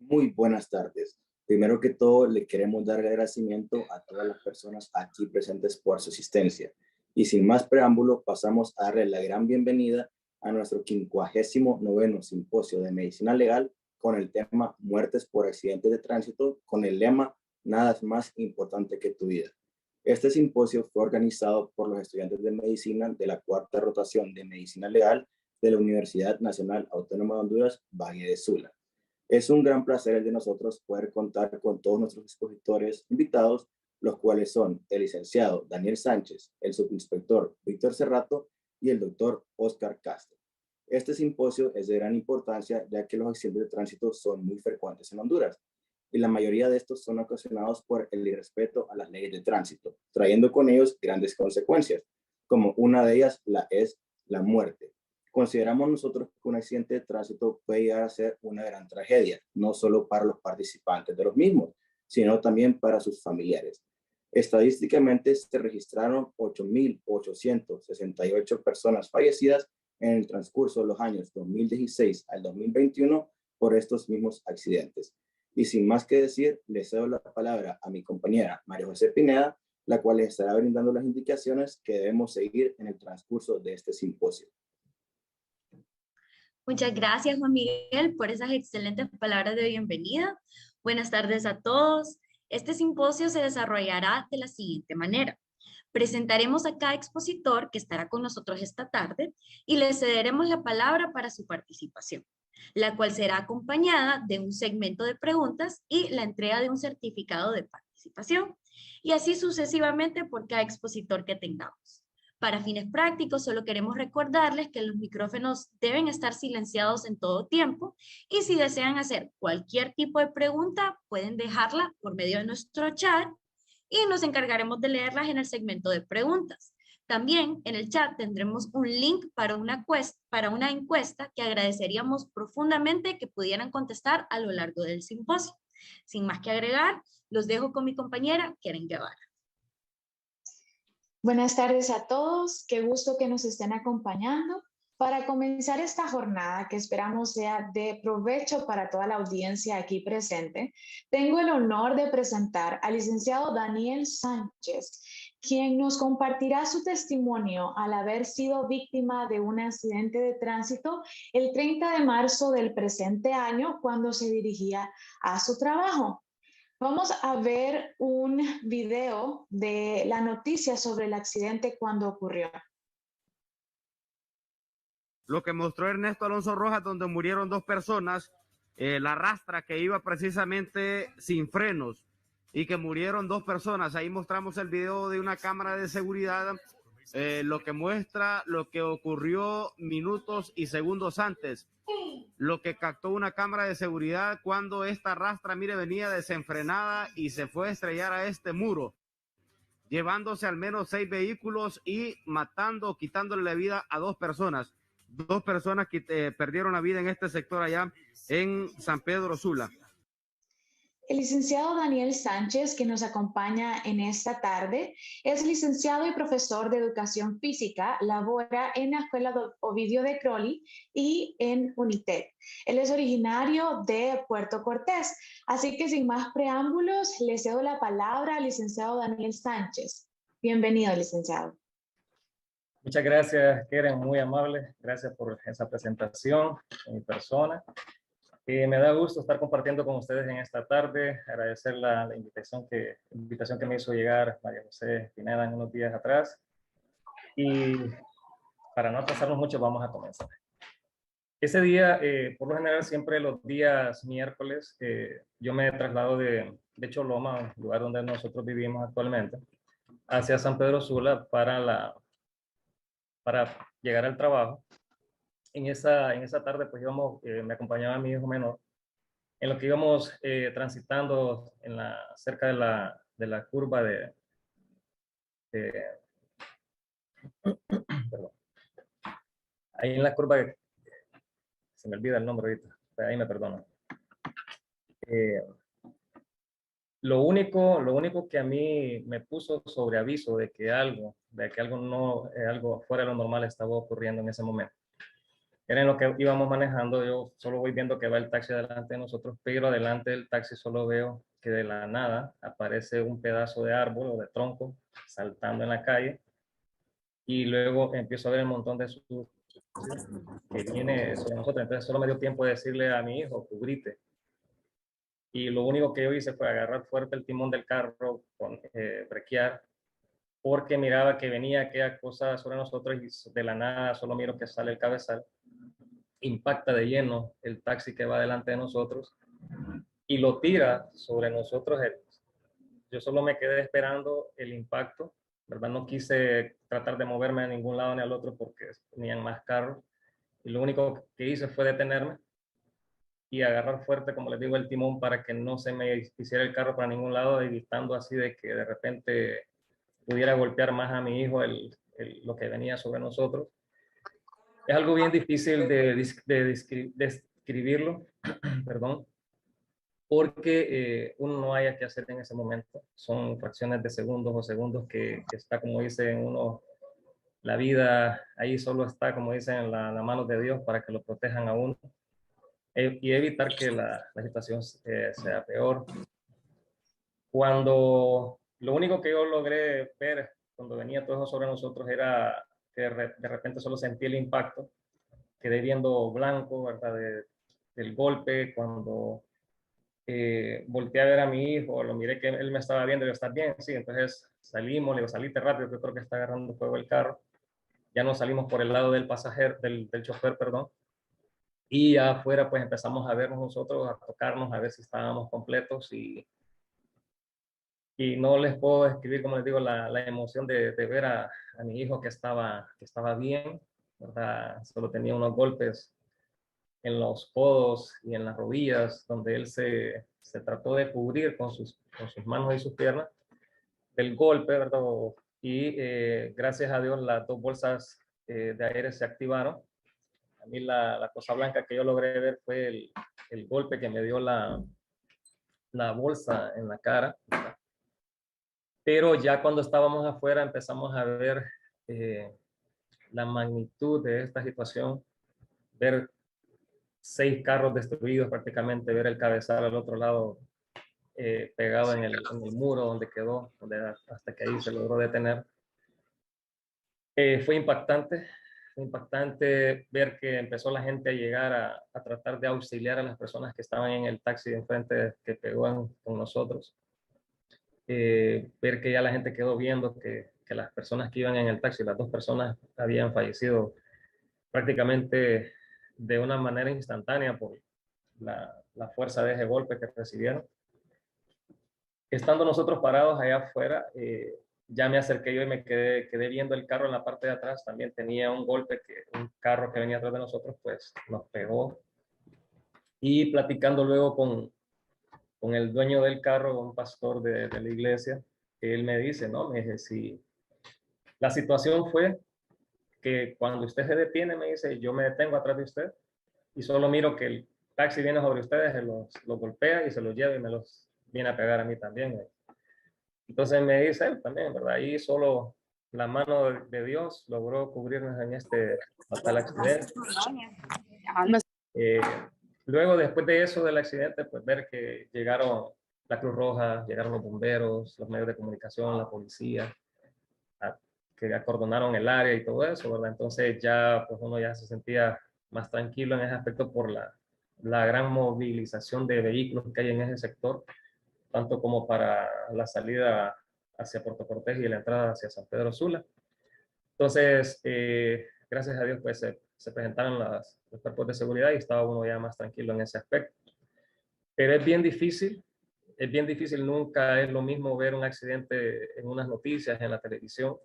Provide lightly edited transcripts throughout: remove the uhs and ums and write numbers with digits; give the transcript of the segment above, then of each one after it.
Muy buenas tardes. Primero que todo, le queremos dar agradecimiento a todas las personas aquí presentes por su asistencia. Y sin más preámbulo, pasamos a darle la gran bienvenida a nuestro 59º Simposio de Medicina Legal con el tema Muertes por accidentes de tránsito, con el lema Nada es más importante que tu vida. Este simposio fue organizado por los estudiantes de medicina de la cuarta rotación de Medicina Legal de la Universidad Nacional Autónoma de Honduras, Valle de Sula. Es un gran placer el de nosotros poder contar con todos nuestros expositores invitados, los cuales son el licenciado Daniel Sánchez, el subinspector Víctor Cerrato y el doctor Oscar Castro. Este simposio es de gran importancia ya que los accidentes de tránsito son muy frecuentes en Honduras y la mayoría de estos son ocasionados por el irrespeto a las leyes de tránsito, trayendo con ellos grandes consecuencias, como una de ellas es la muerte. Consideramos nosotros que un accidente de tránsito puede llegar a ser una gran tragedia, no solo para los participantes de los mismos, sino también para sus familiares. Estadísticamente se registraron 8.868 personas fallecidas en el transcurso de los años 2016 al 2021 por estos mismos accidentes. Y sin más que decir, le cedo la palabra a mi compañera María José Pineda, la cual les estará brindando las indicaciones que debemos seguir en el transcurso de este simposio. Muchas gracias, Juan Miguel, por esas excelentes palabras de bienvenida. Buenas tardes a todos. Este simposio se desarrollará de la siguiente manera. Presentaremos a cada expositor que estará con nosotros esta tarde y le cederemos la palabra para su participación, la cual será acompañada de un segmento de preguntas y la entrega de un certificado de participación, y así sucesivamente por cada expositor que tengamos. Para fines prácticos, solo queremos recordarles que los micrófonos deben estar silenciados en todo tiempo y si desean hacer cualquier tipo de pregunta, pueden dejarla por medio de nuestro chat y nos encargaremos de leerlas en el segmento de preguntas. También en el chat tendremos un link para una encuesta que agradeceríamos profundamente que pudieran contestar a lo largo del simposio. Sin más que agregar, los dejo con mi compañera Keren Guevara. Buenas tardes a todos, qué gusto que nos estén acompañando para comenzar esta jornada que esperamos sea de provecho para toda la audiencia aquí presente. Tengo el honor de presentar al licenciado Daniel Sánchez, quien nos compartirá su testimonio al haber sido víctima de un accidente de tránsito el 30 de marzo del presente año cuando se dirigía a su trabajo. Vamos a ver un video de la noticia sobre el accidente cuando ocurrió. Lo que mostró Ernesto Alonso Rojas, donde murieron 2 personas, la rastra que iba precisamente sin frenos y que murieron 2 personas. Ahí mostramos el video de una cámara de seguridad, lo que muestra lo que ocurrió minutos y segundos antes. Lo que captó una cámara de seguridad cuando esta rastra, mire, venía desenfrenada y se fue a estrellar a este muro, llevándose al menos 6 vehículos y quitándole la vida a 2 personas. 2 personas que perdieron la vida en este sector allá en San Pedro Sula. El licenciado Daniel Sánchez, que nos acompaña en esta tarde, es licenciado y profesor de Educación Física, labora en la Escuela Ovidio de Crowley y en UNITEC. Él es originario de Puerto Cortés, así que sin más preámbulos, le cedo la palabra al licenciado Daniel Sánchez. Bienvenido, licenciado. Muchas gracias, Keren, muy amable. Gracias por esa presentación en mi persona. Me da gusto estar compartiendo con ustedes en esta tarde, agradecer la invitación que me hizo llegar María José Pineda en unos días atrás. Y para no atrasarnos mucho, vamos a comenzar. Ese día, por lo general, siempre los días miércoles, yo me traslado de Choloma, un lugar donde nosotros vivimos actualmente, hacia San Pedro Sula para llegar al trabajo. En esa tarde, pues me acompañaba mi hijo menor, en lo que íbamos transitando cerca de la curva perdón, ahí en la curva, se me olvida el nombre ahorita, ahí me perdonan. Lo único que a mí me puso sobre aviso de que algo fuera de lo normal estaba ocurriendo en ese momento, Era en lo que íbamos manejando, yo solo voy viendo que va el taxi delante de nosotros, pero delante del taxi solo veo que de la nada aparece un pedazo de árbol o de tronco saltando en la calle, y luego empiezo a ver el montón de sustancias que viene sobre nosotros. Entonces solo me dio tiempo de decirle a mi hijo, cubrite. Y lo único que yo hice fue agarrar fuerte el timón del carro, brequear, porque miraba que venía aquella cosa sobre nosotros y de la nada solo miro que sale el cabezal, impacta de lleno el taxi que va delante de nosotros y lo tira sobre nosotros. Yo solo me quedé esperando el impacto, ¿verdad? No quise tratar de moverme a ningún lado ni al otro porque tenían más carros, y lo único que hice fue detenerme y agarrar fuerte, como les digo, el timón para que no se me hiciera el carro para ningún lado, evitando así de que de repente pudiera golpear más a mi hijo lo que venía sobre nosotros. Es algo bien difícil de describirlo, perdón, porque uno no haya que hacer en ese momento. Son fracciones de segundos o segundos que está, como dicen uno, la vida ahí solo está, como dicen, en la mano de Dios para que lo protejan a uno, y evitar que la situación sea peor. Cuando lo único que yo logré ver cuando venía todo eso sobre nosotros era que de repente solo sentí el impacto, quedé viendo blanco, ¿verdad? Del golpe. Cuando volteé a ver a mi hijo, lo miré que él me estaba viendo, y yo, ¿estás bien? Sí, entonces salimos, le digo, salite rápido, que creo que está agarrando fuego el carro. Ya nos salimos por el lado del pasajero, del chofer, perdón, y afuera pues empezamos a vernos nosotros, a tocarnos, a ver si estábamos completos, y no les puedo describir, como les digo, la emoción de ver a mi hijo que estaba bien, ¿verdad? Solo tenía unos golpes en los codos y en las rodillas, donde él se trató de cubrir con sus manos y sus piernas del golpe, ¿verdad? Y gracias a Dios las dos bolsas de aire se activaron. A mí la cosa blanca que yo logré ver fue el golpe que me dio la bolsa en la cara. Pero ya cuando estábamos afuera empezamos a ver eh, la magnitud de esta situación, ver 6 carros destruidos prácticamente, ver el cabezal al otro lado pegado en el muro donde quedó, hasta que ahí se logró detener. Fue impactante ver que empezó la gente a llegar a tratar de auxiliar a las personas que estaban en el taxi de enfrente que pegó con nosotros. Ver que ya la gente quedó viendo que las personas que iban en el taxi, las dos personas, habían fallecido prácticamente de una manera instantánea por la fuerza de ese golpe que recibieron. Estando nosotros parados allá afuera, ya me acerqué yo y me quedé viendo el carro en la parte de atrás. También tenía un golpe que un carro que venía atrás de nosotros pues nos pegó. Y platicando luego con el dueño del carro, un pastor de la iglesia, él me dice, no, me dice, si la situación fue que cuando usted se detiene, me dice, yo me detengo atrás de usted y solo miro que el taxi viene sobre ustedes, los golpea y se los lleva y me los viene a pegar a mí también. Entonces me dice él también, ¿verdad? Ahí solo la mano de Dios logró cubrirnos en este fatal accidente. Eh, Luego, después de eso, del accidente, pues ver que llegaron la Cruz Roja, llegaron los bomberos, los medios de comunicación, la policía, que acordonaron el área y todo eso, ¿verdad? Entonces ya, pues uno ya se sentía más tranquilo en ese aspecto por la gran movilización de vehículos que hay en ese sector, tanto como para la salida hacia Puerto Cortés y la entrada hacia San Pedro Sula. Entonces, gracias a Dios, pues se presentaron los cuerpos de seguridad y estaba uno ya más tranquilo en ese aspecto. Pero es bien difícil, nunca es lo mismo ver un accidente en unas noticias, en la televisión,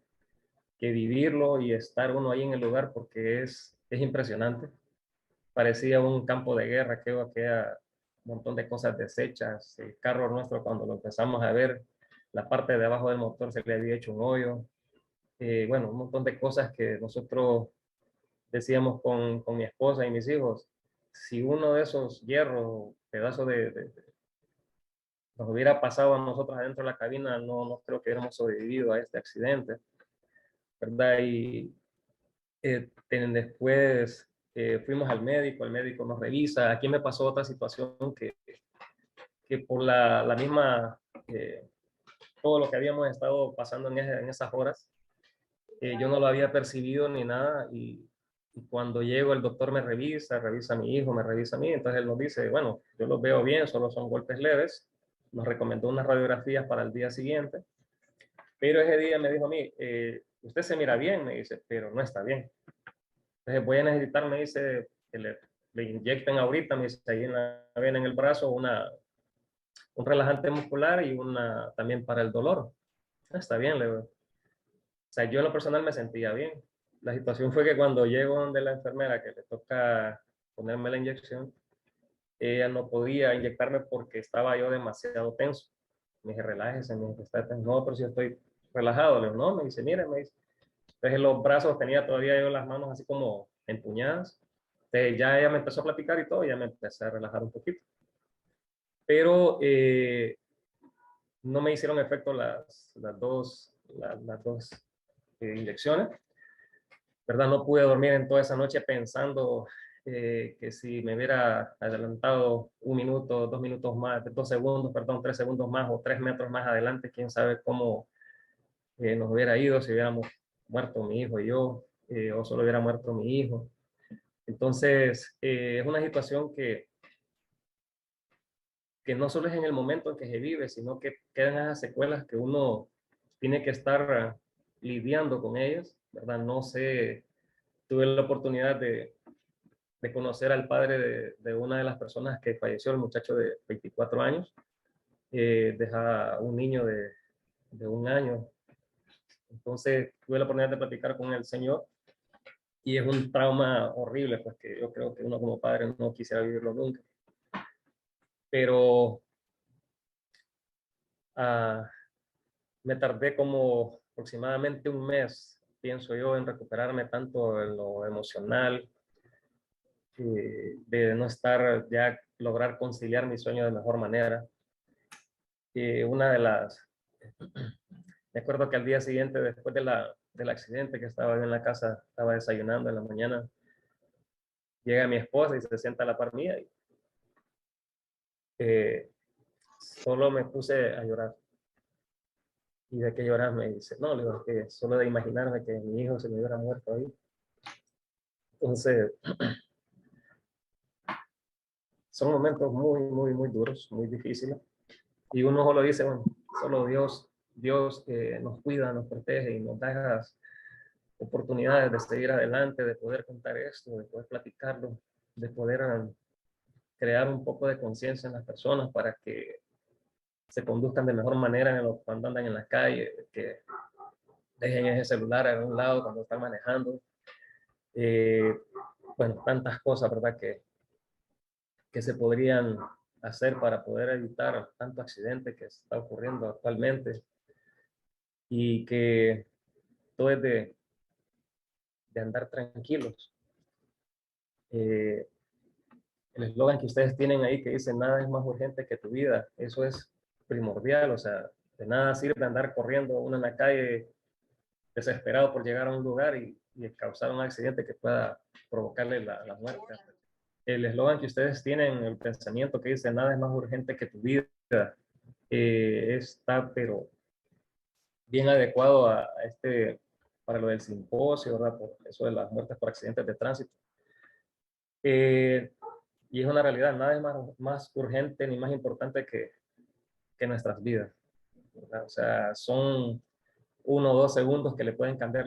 que vivirlo y estar uno ahí en el lugar, porque es impresionante. Parecía un campo de guerra, que había un montón de cosas deshechas. El carro nuestro, cuando lo empezamos a ver, la parte de abajo del motor se le había hecho un hoyo. Bueno, un montón de cosas que nosotros decíamos con mi esposa y mis hijos, si uno de esos hierros, pedazos nos hubiera pasado a nosotros adentro de la cabina, no creo que hubiéramos sobrevivido a este accidente, ¿verdad? Y después fuimos al médico, el médico nos revisa. Aquí me pasó otra situación que por la misma, todo lo que habíamos estado pasando en esas horas, yo no lo había percibido ni nada, y cuando llego el doctor me revisa a mi hijo, me revisa a mí, entonces él nos dice, bueno, yo los veo bien, solo son golpes leves, nos recomendó unas radiografías para el día siguiente, pero ese día me dijo a mí, usted se mira bien, me dice, pero no está bien. Entonces voy a necesitar, me dice, que le inyecten ahorita, me dice, ahí en la vena, en el brazo, un relajante muscular y una también para el dolor. "Ah, está bien", le digo. O sea, yo en lo personal me sentía bien. La situación fue que cuando llego donde la enfermera que le toca ponerme la inyección, ella no podía inyectarme porque estaba yo demasiado tenso. Me dije, relájese, me dice, está tenso. No, pero si yo estoy relajado. Le digo, no, me dice, mire, me dice. Entonces en los brazos tenía todavía yo las manos así como empuñadas. Entonces ya ella me empezó a platicar y todo, ya me empecé a relajar un poquito. Pero no me hicieron efecto las dos inyecciones, ¿verdad? No pude dormir en toda esa noche pensando que si me hubiera adelantado un minuto, 2 minutos más, 2 segundos, perdón, 3 segundos más o 3 metros más adelante, quién sabe cómo nos hubiera ido, si hubiéramos muerto mi hijo y yo, o solo hubiera muerto mi hijo. Entonces, es una situación que no solo es en el momento en que se vive, sino que quedan esas secuelas que uno tiene que estar lidiando con ellas, ¿verdad? No sé, tuve la oportunidad de conocer al padre de una de las personas que falleció, el muchacho de 24 años, deja un niño de 1 año. Entonces tuve la oportunidad de platicar con el señor y es un trauma horrible, pues que yo creo que uno como padre no quisiera vivirlo nunca. Pero ah, me tardé como aproximadamente un mes, pienso yo, en recuperarme tanto en lo emocional, de no estar, ya lograr conciliar mi sueño de mejor manera. Una de las, me acuerdo que al día siguiente, después del accidente que estaba en la casa, estaba desayunando en la mañana, llega mi esposa y se sienta a la par mía y solo me puse a llorar. ¿Y de qué llorar? Me dice, no, le digo, que solo de imaginarme que mi hijo se me hubiera muerto ahí. Entonces, son momentos muy, muy, muy duros, muy difíciles. Y uno solo dice, bueno, solo Dios nos cuida, nos protege y nos da esas oportunidades de seguir adelante, de poder contar esto, de poder platicarlo, de poder crear un poco de conciencia en las personas para que se conduzcan de mejor manera cuando andan en la calle, que dejen ese celular a un lado cuando están manejando. Bueno, tantas cosas, ¿verdad? Que se podrían hacer para poder evitar tanto accidente que está ocurriendo actualmente y que todo es de andar tranquilos. El eslogan que ustedes tienen ahí que dice nada es más urgente que tu vida, eso es primordial, o sea, de nada sirve andar corriendo uno en la calle desesperado por llegar a un lugar y causar un accidente que pueda provocarle la muerte. El eslogan que ustedes tienen, el pensamiento que dice nada es más urgente que tu vida, está pero bien adecuado para lo del simposio, ¿verdad? Por eso de las muertes por accidentes de tránsito. Y es una realidad, nada es más urgente ni más importante que nuestras vidas, ¿verdad? O sea, son 1 o 2 segundos que le pueden cambiar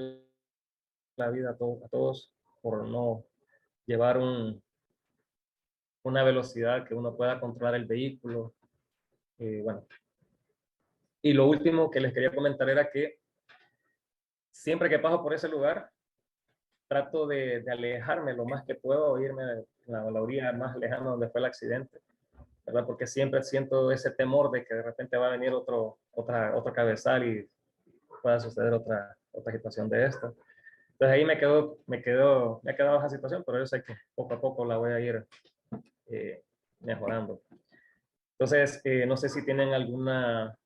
la vida a todos por no llevar una velocidad que uno pueda controlar el vehículo. Bueno. Y lo último que les quería comentar era que siempre que paso por ese lugar, trato de alejarme lo más que puedo, irme a la orilla más lejana donde fue el accidente, ¿verdad? Porque siempre siento ese temor de que de repente va a venir otro cabezal y pueda suceder otra situación de esto. Entonces ahí me ha quedado esa situación, pero yo sé que poco a poco la voy a ir mejorando. Entonces, no sé si tienen alguna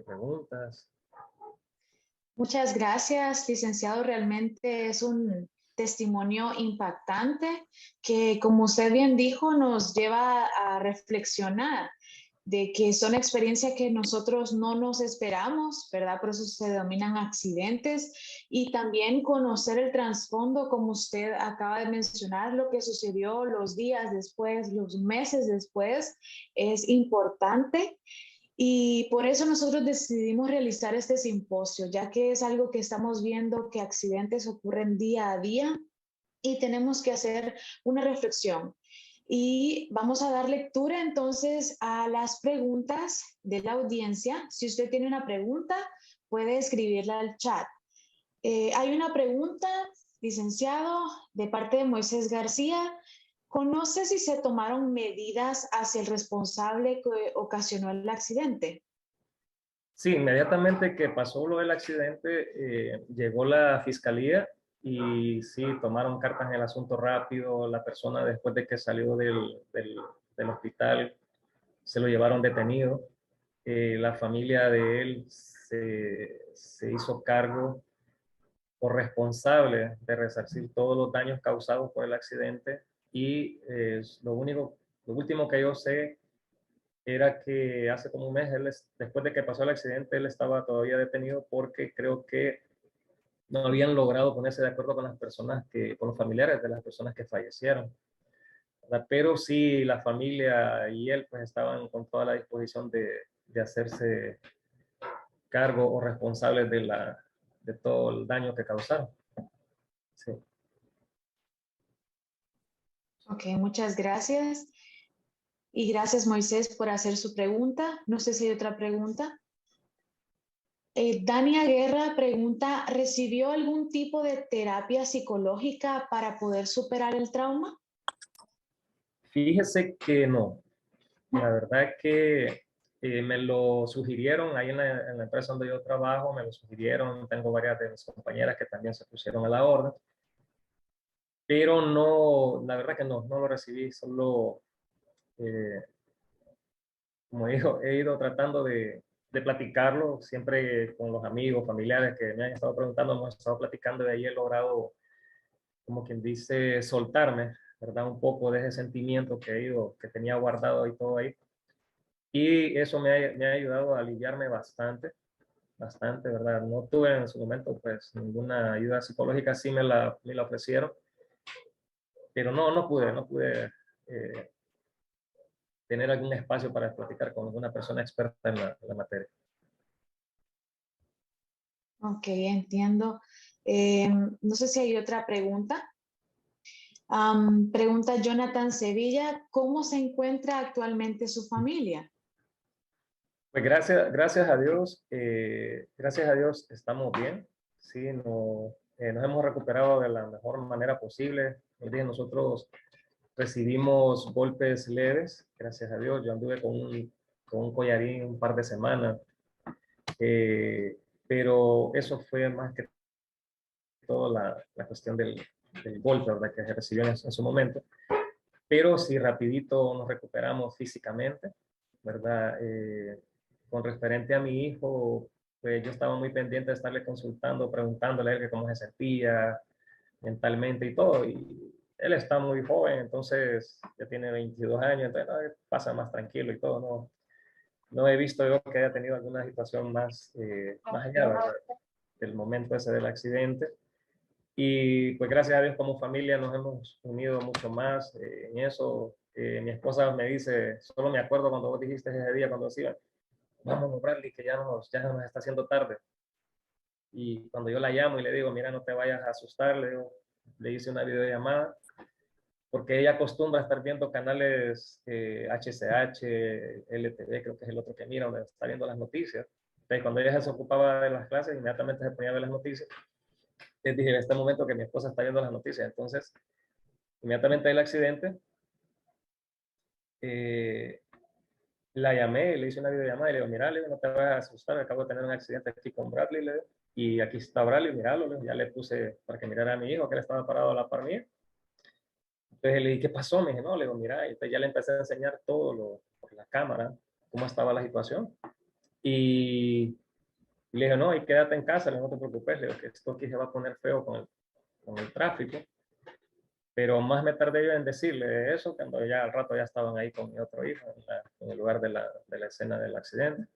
preguntas. Muchas gracias, licenciado. Realmente es un testimonio impactante que, como usted bien dijo, nos lleva a reflexionar de que son experiencias que nosotros no nos esperamos, ¿verdad? Por eso se denominan accidentes, y también conocer el trasfondo, como usted acaba de mencionar, lo que sucedió los días después, los meses después, es importante. Y por eso nosotros decidimos realizar este simposio, ya que es algo que estamos viendo que accidentes ocurren día a día y tenemos que hacer una reflexión. Y vamos a dar lectura entonces a las preguntas de la audiencia. Si usted tiene una pregunta, puede escribirla al chat. Hay una pregunta, licenciado, de parte de Moisés García. ¿Conoce si se tomaron medidas hacia el responsable que ocasionó el accidente? Sí, inmediatamente que pasó lo del accidente, llegó la fiscalía y sí, tomaron cartas en el asunto rápido. La persona, después de que salió del hospital, se lo llevaron detenido. La familia de él se hizo cargo o responsable de resarcir todos los daños causados por el accidente, y lo último que yo sé era que hace como un mes, después de que pasó el accidente, él estaba todavía detenido porque creo que no habían logrado ponerse de acuerdo con las personas con los familiares de las personas que fallecieron, ¿verdad? Pero sí, la familia y él pues estaban con toda la disposición de hacerse cargo o responsables de todo el daño que causaron. Sí. Ok, muchas gracias. Y gracias, Moisés, por hacer su pregunta. No sé si hay otra pregunta. Dania Guerra pregunta, ¿recibió algún tipo de terapia psicológica para poder superar el trauma? Fíjese que no. La verdad es que me lo sugirieron ahí en la empresa donde yo trabajo, me lo sugirieron. Tengo varias de mis compañeras que también se pusieron a la orden, pero no, la verdad que no lo recibí. Solo, eh, como digo, he ido tratando de platicarlo siempre con los amigos, familiares que me han estado preguntando, hemos estado platicando, de ahí he logrado, como quien dice, soltarme, ¿verdad? Un poco de ese sentimiento que tenía guardado y todo ahí. Y eso me ha ayudado a aliviarme bastante, bastante, ¿verdad? No tuve en su momento pues ninguna ayuda psicológica, sí me la ofrecieron, pero no pude tener algún espacio para platicar con alguna persona experta en la materia. Ok, entiendo. No sé si hay otra pregunta. Pregunta Jonathan Sevilla, ¿cómo se encuentra actualmente su familia? Pues gracias a Dios estamos bien, sí, no, nos hemos recuperado de la mejor manera posible. Nosotros recibimos golpes leves, gracias a Dios. Yo anduve con un collarín un par de semanas, eh, pero eso fue más que todo la cuestión del golpe, ¿verdad?, que se recibió en su momento. Pero sí, rapidito nos recuperamos físicamente, ¿verdad? Con referente a mi hijo, pues yo estaba muy pendiente de estarle consultando, preguntándole a él que cómo se sentía mentalmente y todo. Y él está muy joven, entonces ya tiene 22 años, entonces no, pasa más tranquilo y todo. No he visto yo que haya tenido alguna situación más allá, ¿verdad?, del momento ese del accidente. Y pues gracias a Dios como familia nos hemos unido mucho más en eso. Mi esposa me dice, solo me acuerdo cuando vos dijiste ese día, cuando decía, vamos, Bradley, que ya nos está haciendo tarde. Y cuando yo la llamo y le digo, mira, no te vayas a asustar, le hice una videollamada, porque ella acostumbra a estar viendo canales HCH, LTV, creo que es el otro que mira, donde está viendo las noticias. Entonces, cuando ella se ocupaba de las clases, inmediatamente se ponía a ver las noticias. Les dije, en este momento que mi esposa está viendo las noticias. Entonces, inmediatamente el accidente, eh, la llamé, le hice una videollamada y le digo, mira, no te vayas a asustar, acabo de tener un accidente aquí con Bradley, le digo, y aquí está Bradley, míralo, le digo, ya le puse para que mirara a mi hijo, que él estaba parado a la par mía. Entonces le dije, ¿qué pasó? Me dije, no, le digo, mira, y entonces ya le empecé a enseñar todo por la cámara, cómo estaba la situación. Y le dije, no, y quédate en casa, le digo, no te preocupes, le digo, que esto aquí se va a poner feo con el tráfico. Pero más me tardé yo en decirle eso cuando ya al rato ya estaban ahí con mi otro hijo en el lugar de la escena del accidente.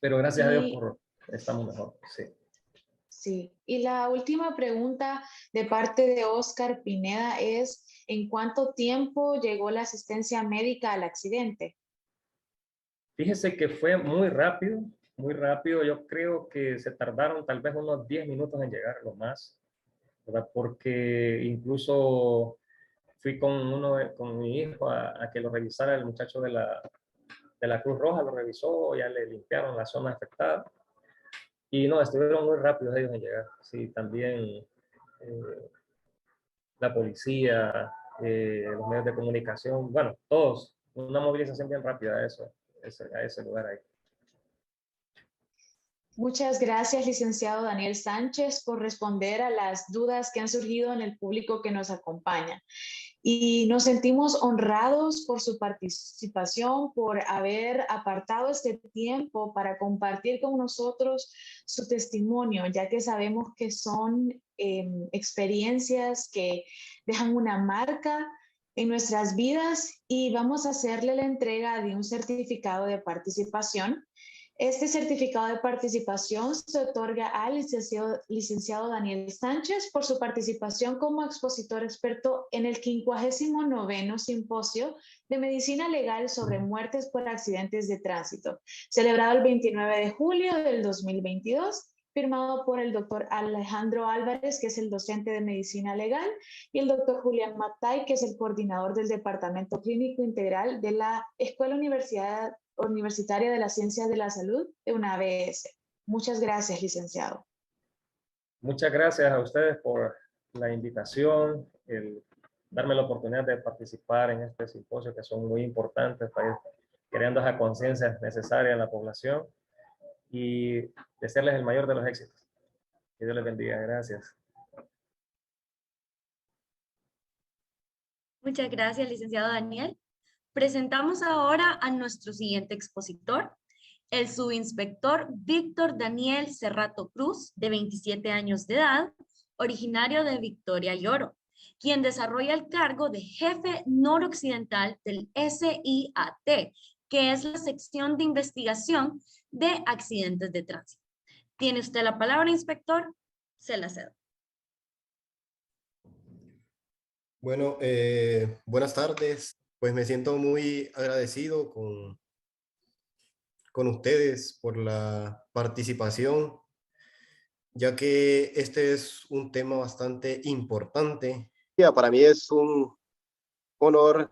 Pero gracias a Dios Y estamos mejor, sí. sí, y la última pregunta de parte de Oscar Pineda es, ¿en cuánto tiempo llegó la asistencia médica al accidente? Fíjese que fue muy rápido, muy rápido. Yo creo que se tardaron tal vez unos 10 minutos en llegar, lo más, ¿verdad? Porque incluso fui con mi hijo a que lo revisara el muchacho de la Cruz Roja, lo revisó, ya le limpiaron la zona afectada. Y no, estuvieron muy rápidos ellos en llegar. Sí, también la policía, los medios de comunicación, bueno, todos, una movilización bien rápida a ese lugar ahí. Muchas gracias, licenciado Daniel Sánchez, por responder a las dudas que han surgido en el público que nos acompaña. Y nos sentimos honrados por su participación, por haber apartado este tiempo para compartir con nosotros su testimonio, ya que sabemos que son experiencias que dejan una marca en nuestras vidas y vamos a hacerle la entrega de un certificado de participación. Este certificado de participación se otorga al licenciado Daniel Sánchez por su participación como expositor experto en el 59º Simposio de Medicina Legal sobre Muertes por Accidentes de Tránsito, celebrado el 29 de julio del 2022, firmado por el doctor Alejandro Álvarez, que es el docente de Medicina Legal, y el doctor Julián Matay, que es el coordinador del Departamento Clínico Integral de la Escuela Universitaria de las Ciencias de la Salud de una ABS. Muchas gracias, licenciado. Muchas gracias a ustedes por la invitación, el darme la oportunidad de participar en este simposio que son muy importantes para ir creando esa conciencia necesaria en la población y desearles el mayor de los éxitos. Que Dios les bendiga. Gracias. Muchas gracias, licenciado Daniel. Presentamos ahora a nuestro siguiente expositor, el subinspector Víctor Daniel Cerrato Cruz, de 27 años de edad, originario de Victoria Lloro, quien desarrolla el cargo de jefe noroccidental del SIAT, que es la sección de investigación de accidentes de tránsito. ¿Tiene usted la palabra, inspector? Se la cedo. Bueno, buenas tardes. Pues me siento muy agradecido con ustedes por la participación, ya que este es un tema bastante importante. Para mí es un honor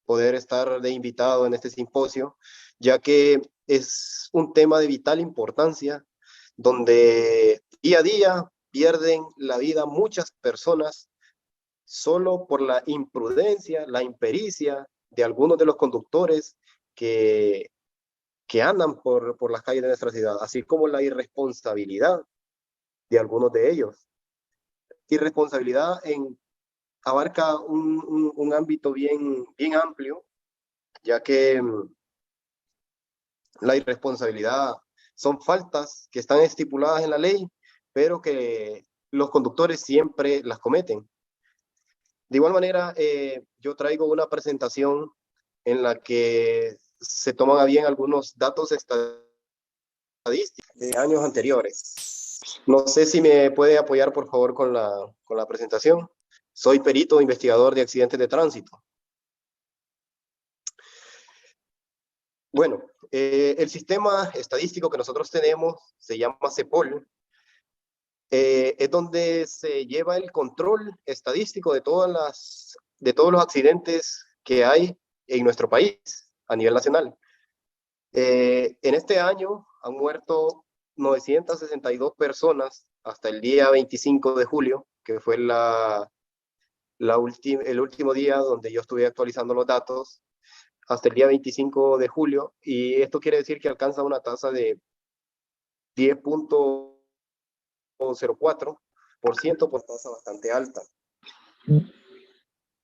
poder estar de invitado en este simposio, ya que es un tema de vital importancia, donde día a día pierden la vida muchas personas solo por la imprudencia, la impericia de algunos de los conductores que andan por las calles de nuestra ciudad, así como la irresponsabilidad de algunos de ellos. Irresponsabilidad abarca un ámbito bien amplio, ya que la irresponsabilidad son faltas que están estipuladas en la ley, pero que los conductores siempre las cometen. De igual manera, yo traigo una presentación en la que se toman a bien algunos datos estadísticos de años anteriores. No sé si me puede apoyar, por favor, con la presentación. Soy perito investigador de accidentes de tránsito. Bueno, el sistema estadístico que nosotros tenemos se llama CEPOL. Es donde se lleva el control estadístico de todos los accidentes que hay en nuestro país a nivel nacional. En este año han muerto 962 personas hasta el día 25 de julio, que fue el último día donde yo estuve actualizando los datos, hasta el día 25 de julio, y esto quiere decir que alcanza una tasa de 10.04%, por tasa bastante alta.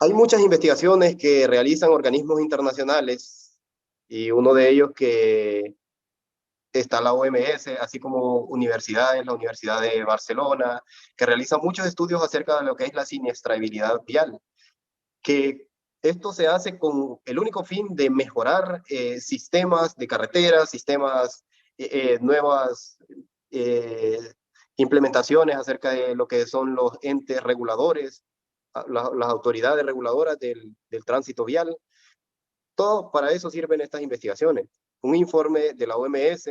Hay muchas investigaciones que realizan organismos internacionales y uno de ellos que está la OMS, así como universidades, la Universidad de Barcelona, que realiza muchos estudios acerca de lo que es la siniestrabilidad vial, que esto se hace con el único fin de mejorar sistemas de carreteras, sistemas, nuevas implementaciones acerca de lo que son los entes reguladores, las autoridades reguladoras del tránsito vial. Todo para eso sirven estas investigaciones. Un informe de la OMS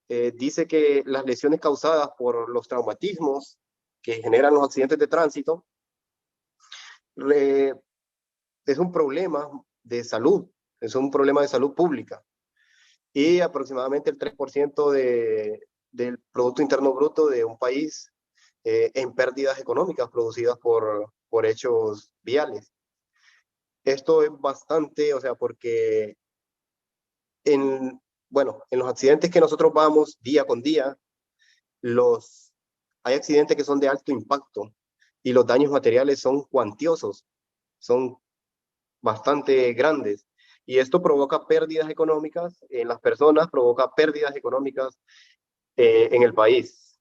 dice que las lesiones causadas por los traumatismos que generan los accidentes de tránsito es un problema de salud, es un problema de salud pública. Y aproximadamente el 3% del Producto Interno Bruto de un país en pérdidas económicas producidas por hechos viales. Esto es bastante, o sea, porque bueno, en los accidentes que nosotros vamos día con día, hay accidentes que son de alto impacto y los daños materiales son cuantiosos, son bastante grandes. Y esto provoca pérdidas económicas en las personas, provoca pérdidas económicas en el país.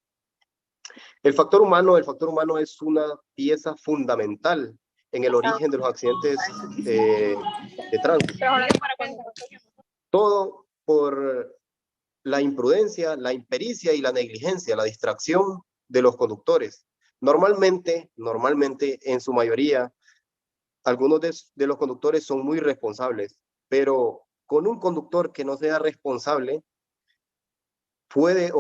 El factor humano es una pieza fundamental en el origen de los accidentes de tránsito. Todo por la imprudencia, la impericia y la negligencia, la distracción de los conductores. Normalmente, en su mayoría, algunos de los conductores son muy responsables, pero con un conductor que no sea responsable puede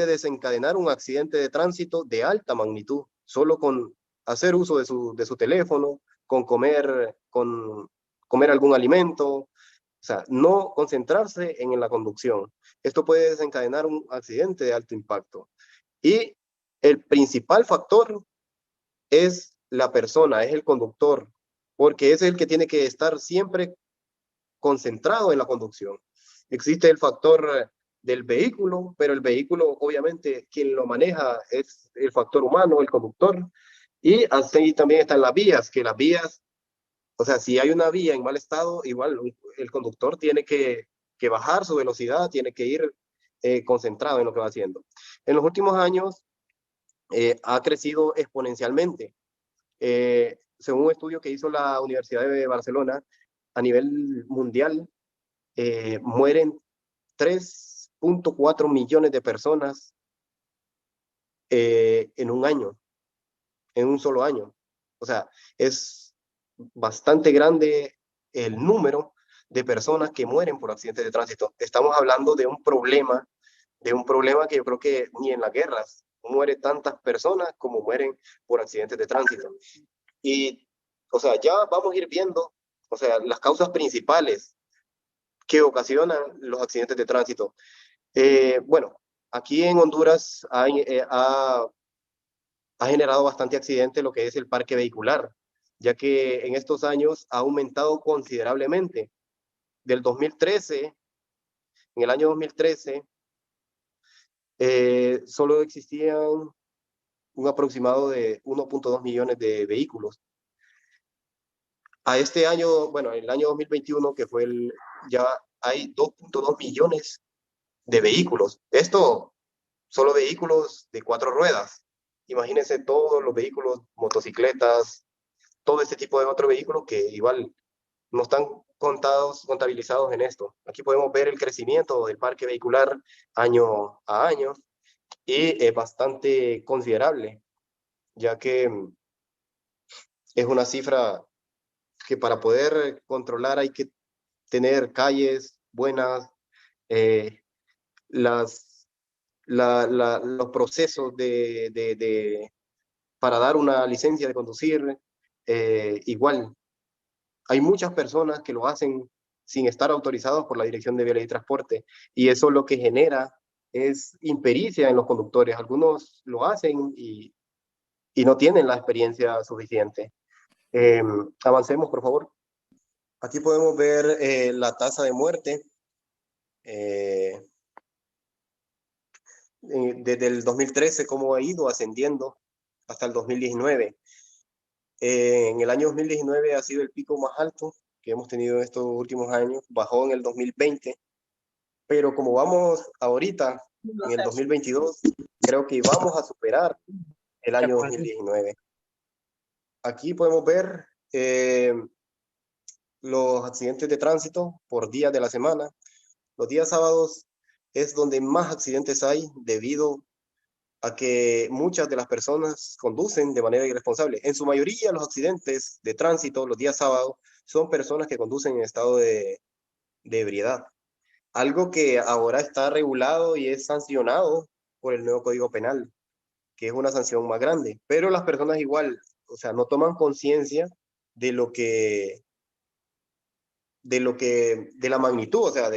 desencadenar un accidente de tránsito de alta magnitud, solo con hacer uso de su teléfono, con comer algún alimento, o sea, no concentrarse en la conducción. Esto puede desencadenar un accidente de alto impacto. Y el principal factor es la persona, es el conductor, porque es el que tiene que estar siempre concentrado en la conducción. Existe el factor del vehículo, pero el vehículo, obviamente, quien lo maneja es el factor humano, el conductor. Y así también están las vías, que las vías, o sea, si hay una vía en mal estado, igual el conductor tiene que bajar su velocidad, tiene que ir concentrado en lo que va haciendo. En los últimos años ha crecido exponencialmente. Según un estudio que hizo la Universidad de Barcelona, a nivel mundial, mueren 3.4 millones de personas en un año, en un solo año. O sea, es bastante grande el número de personas que mueren por accidentes de tránsito. Estamos hablando de un problema que yo creo que ni en las guerras mueren tantas personas como mueren por accidentes de tránsito. Y, o sea, ya vamos a ir viendo, o sea, las causas principales que ocasionan los accidentes de tránsito. Bueno, aquí en Honduras ha generado bastante accidente lo que es el parque vehicular, ya que en estos años ha aumentado considerablemente. Del 2013, en el año 2013, solo existían un aproximado de 1.2 millones de vehículos. A este año, bueno, el año 2021, que fue ya hay 2.2 millones de vehículos. Esto, solo vehículos de 4 ruedas. Imagínense todos los vehículos, motocicletas, todo este tipo de otros vehículos que igual no están contabilizados en esto. Aquí podemos ver el crecimiento del parque vehicular año a año y es bastante considerable, ya que es una cifra que para poder controlar hay que tener calles buenas, los procesos para dar una licencia de conducir, igual. Hay muchas personas que lo hacen sin estar autorizados por la Dirección de Vialidad y Transporte, y eso lo que genera es impericia en los conductores. Algunos lo hacen y no tienen la experiencia suficiente. Avancemos, por favor. Aquí podemos ver la tasa de muerte desde el 2013, cómo ha ido ascendiendo hasta el 2019. En el año 2019 ha sido el pico más alto que hemos tenido en estos últimos años, bajó en el 2020 pero como vamos ahorita, en el 2022, creo que vamos a superar el año 2019. Aquí podemos ver los accidentes de tránsito por días de la semana. Los días sábados es donde más accidentes hay debido a que muchas de las personas conducen de manera irresponsable. En su mayoría, los accidentes de tránsito los días sábados son personas que conducen en estado de ebriedad. Algo que ahora está regulado y es sancionado por el nuevo Código Penal, que es una sanción más grande. Pero las personas igual, o sea, no toman conciencia de de la magnitud, o sea,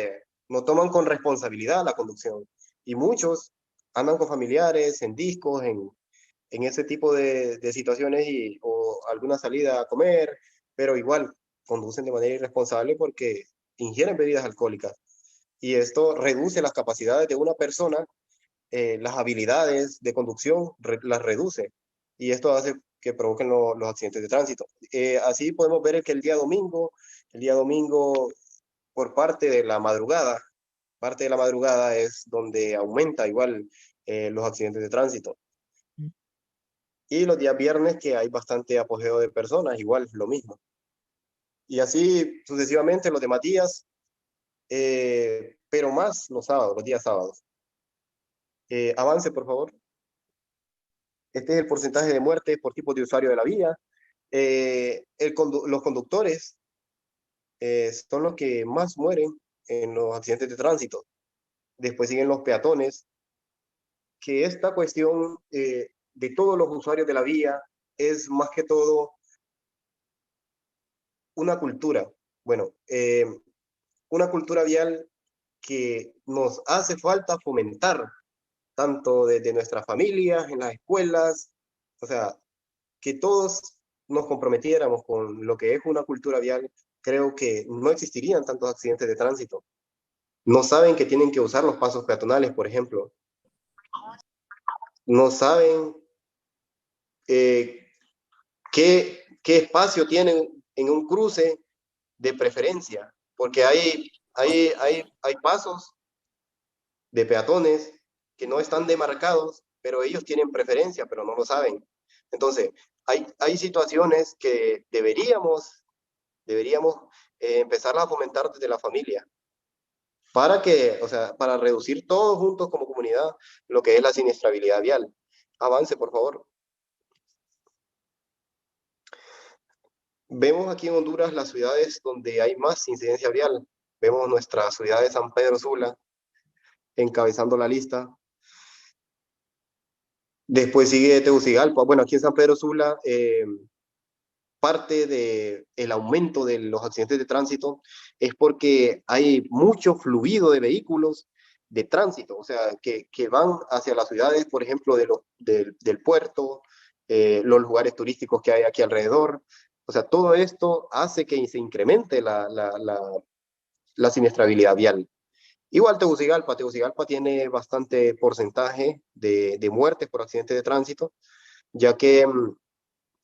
no toman con responsabilidad la conducción. Y muchos andan con familiares, en discos, en ese tipo de situaciones o alguna salida a comer, pero igual conducen de manera irresponsable porque ingieren bebidas alcohólicas. Y esto reduce las capacidades de una persona, las habilidades de conducción las reduce. Y esto hace que provoquen los accidentes de tránsito. Así podemos ver que el día domingo por parte de la madrugada es donde aumenta igual los accidentes de tránsito. Y los días viernes que hay bastante apogeo de personas, igual lo mismo. Y así sucesivamente los demás días, pero más los sábados, los días sábados. Avance, por favor. Este es el porcentaje de muertes por tipo de usuario de la vía. Los conductores son los que más mueren en los accidentes de tránsito. Después siguen los peatones, que esta cuestión de todos los usuarios de la vía es más que todo una cultura. Bueno, una cultura vial que nos hace falta fomentar, tanto desde nuestras familias, en las escuelas, o sea, que todos nos comprometiéramos con lo que es una cultura vial, creo que no existirían tantos accidentes de tránsito. No saben que tienen que usar los pasos peatonales, por ejemplo. No saben qué espacio tienen en un cruce de preferencia, porque hay pasos de peatones que no están demarcados, pero ellos tienen preferencia, pero no lo saben. Entonces, hay situaciones que deberíamos empezar a fomentar desde la familia, para reducir todos juntos como comunidad lo que es la siniestrabilidad vial. Avance, por favor. Vemos aquí en Honduras las ciudades donde hay más incidencia vial. Vemos nuestra ciudad de San Pedro Sula encabezando la lista. Después sigue Tegucigalpa. Bueno, aquí en San Pedro Sula, parte del aumento de los accidentes de tránsito es porque hay mucho fluido de vehículos de tránsito, o sea, que van hacia las ciudades, por ejemplo, del puerto, los lugares turísticos que hay aquí alrededor. O sea, todo esto hace que se incremente la siniestrabilidad vial. Igual Tegucigalpa tiene bastante porcentaje de muertes por accidentes de tránsito, ya que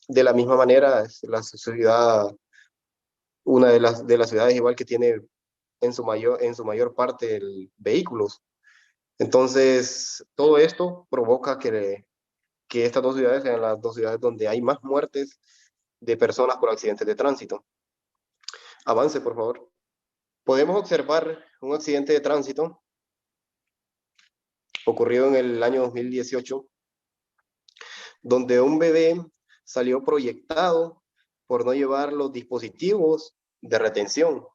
de la misma manera es la ciudad, una de las ciudades igual que tiene en su mayor parte vehículos. Entonces, todo esto provoca que estas dos ciudades sean las dos ciudades donde hay más muertes de personas por accidentes de tránsito. Avance, por favor. Podemos observar un accidente de tránsito ocurrido en el año 2018, donde un bebé salió proyectado por no llevar los dispositivos de retención. O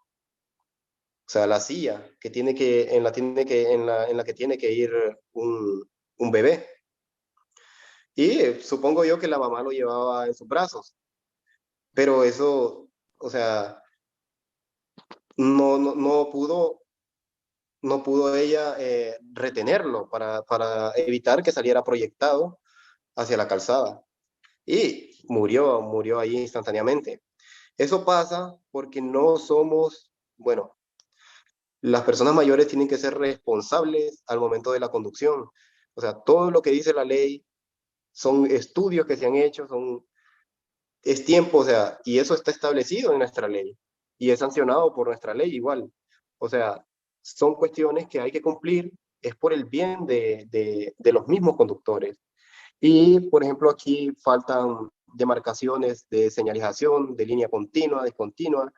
sea, la silla en la que tiene que ir un bebé. Y supongo yo que la mamá lo llevaba en sus brazos. Pero eso, o sea, no pudo ella retenerlo para evitar que saliera proyectado hacia la calzada. Y murió ahí instantáneamente. Eso pasa porque no somos, bueno, las personas mayores tienen que ser responsables al momento de la conducción. O sea, todo lo que dice la ley son estudios que se han hecho, es tiempo, o sea, y eso está establecido en nuestra ley y es sancionado por nuestra ley igual. O sea, son cuestiones que hay que cumplir, es por el bien de los mismos conductores. Y, por ejemplo, aquí faltan demarcaciones de señalización, de línea continua, discontinua,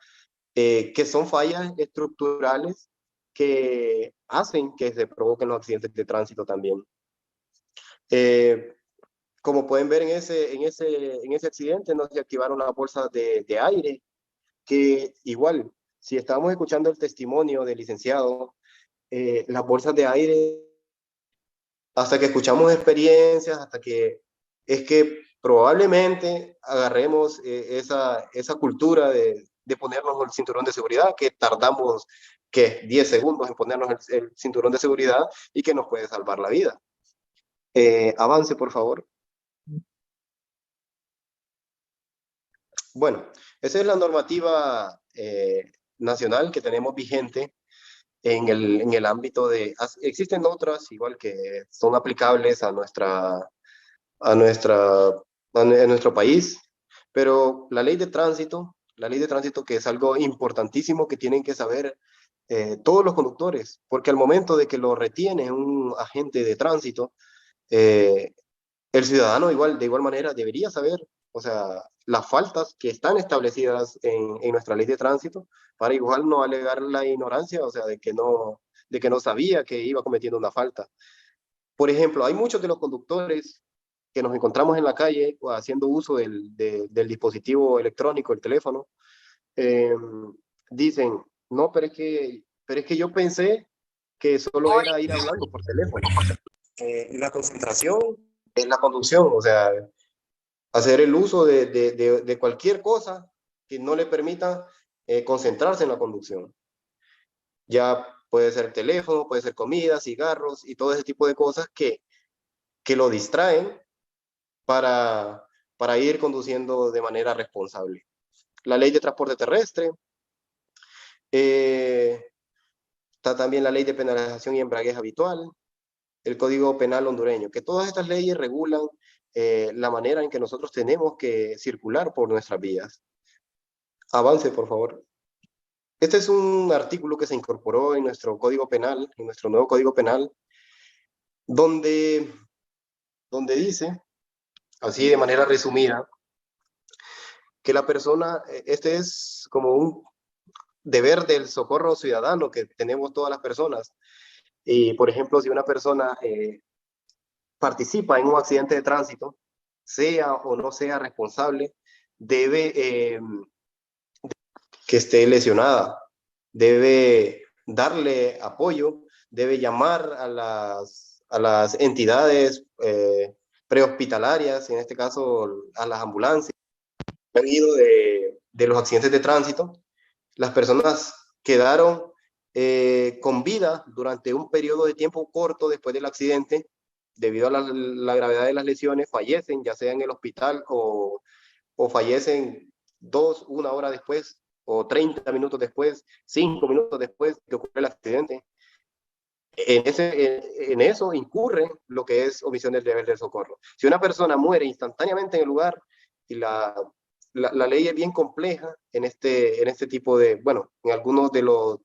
que son fallas estructurales que hacen que se provoquen los accidentes de tránsito también. Como pueden ver en ese accidente, no se activaron las bolsas de aire, que igual, si estábamos escuchando el testimonio del licenciado, las bolsas de aire, hasta que escuchamos experiencias, hasta que es que probablemente agarremos esa cultura de ponernos el cinturón de seguridad, que tardamos que 10 segundos en ponernos el cinturón de seguridad y que nos puede salvar la vida. Avance, por favor. Bueno, esa es la normativa nacional que tenemos vigente en el ámbito de... Existen otras, igual que son aplicables a nuestro país, pero la ley de tránsito que es algo importantísimo que tienen que saber todos los conductores, porque al momento de que lo retiene un agente de tránsito, el ciudadano de igual manera debería saber, o sea, las faltas que están establecidas en nuestra ley de tránsito, para igual no alegar la ignorancia, o sea, de que no sabía que iba cometiendo una falta. Por ejemplo, hay muchos de los conductores que nos encontramos en la calle haciendo uso del dispositivo electrónico, el teléfono, dicen, no, pero es que yo pensé que solo era ir hablando por teléfono. La concentración en la conducción, o sea, hacer el uso de cualquier cosa que no le permita concentrarse en la conducción. Ya puede ser teléfono, puede ser comida, cigarros y todo ese tipo de cosas que lo distraen para ir conduciendo de manera responsable. La ley de transporte terrestre, está también la ley de penalización y embriaguez habitual, el Código Penal hondureño, que todas estas leyes regulan la manera en que nosotros tenemos que circular por nuestras vías. Avance, por favor. Este es un artículo que se incorporó en nuestro Código Penal, en nuestro nuevo Código Penal, donde dice, así de manera resumida, que la persona, este es como un deber del socorro ciudadano que tenemos todas las personas. Y, por ejemplo, si una persona participa en un accidente de tránsito, sea o no sea responsable, debe que esté lesionada, debe darle apoyo, debe llamar a las entidades prehospitalarias, en este caso a las ambulancias. Han ido de los accidentes de tránsito, las personas quedaron con vida durante un periodo de tiempo corto después del accidente, debido a la gravedad de las lesiones, fallecen, ya sea en el hospital o fallecen 1 hora después, o 30 minutos después, 5 minutos después de que ocurre el accidente. En eso incurre lo que es omisión del deber de socorro. Si una persona muere instantáneamente en el lugar, y la ley es bien compleja en este tipo de, bueno, en algunos de los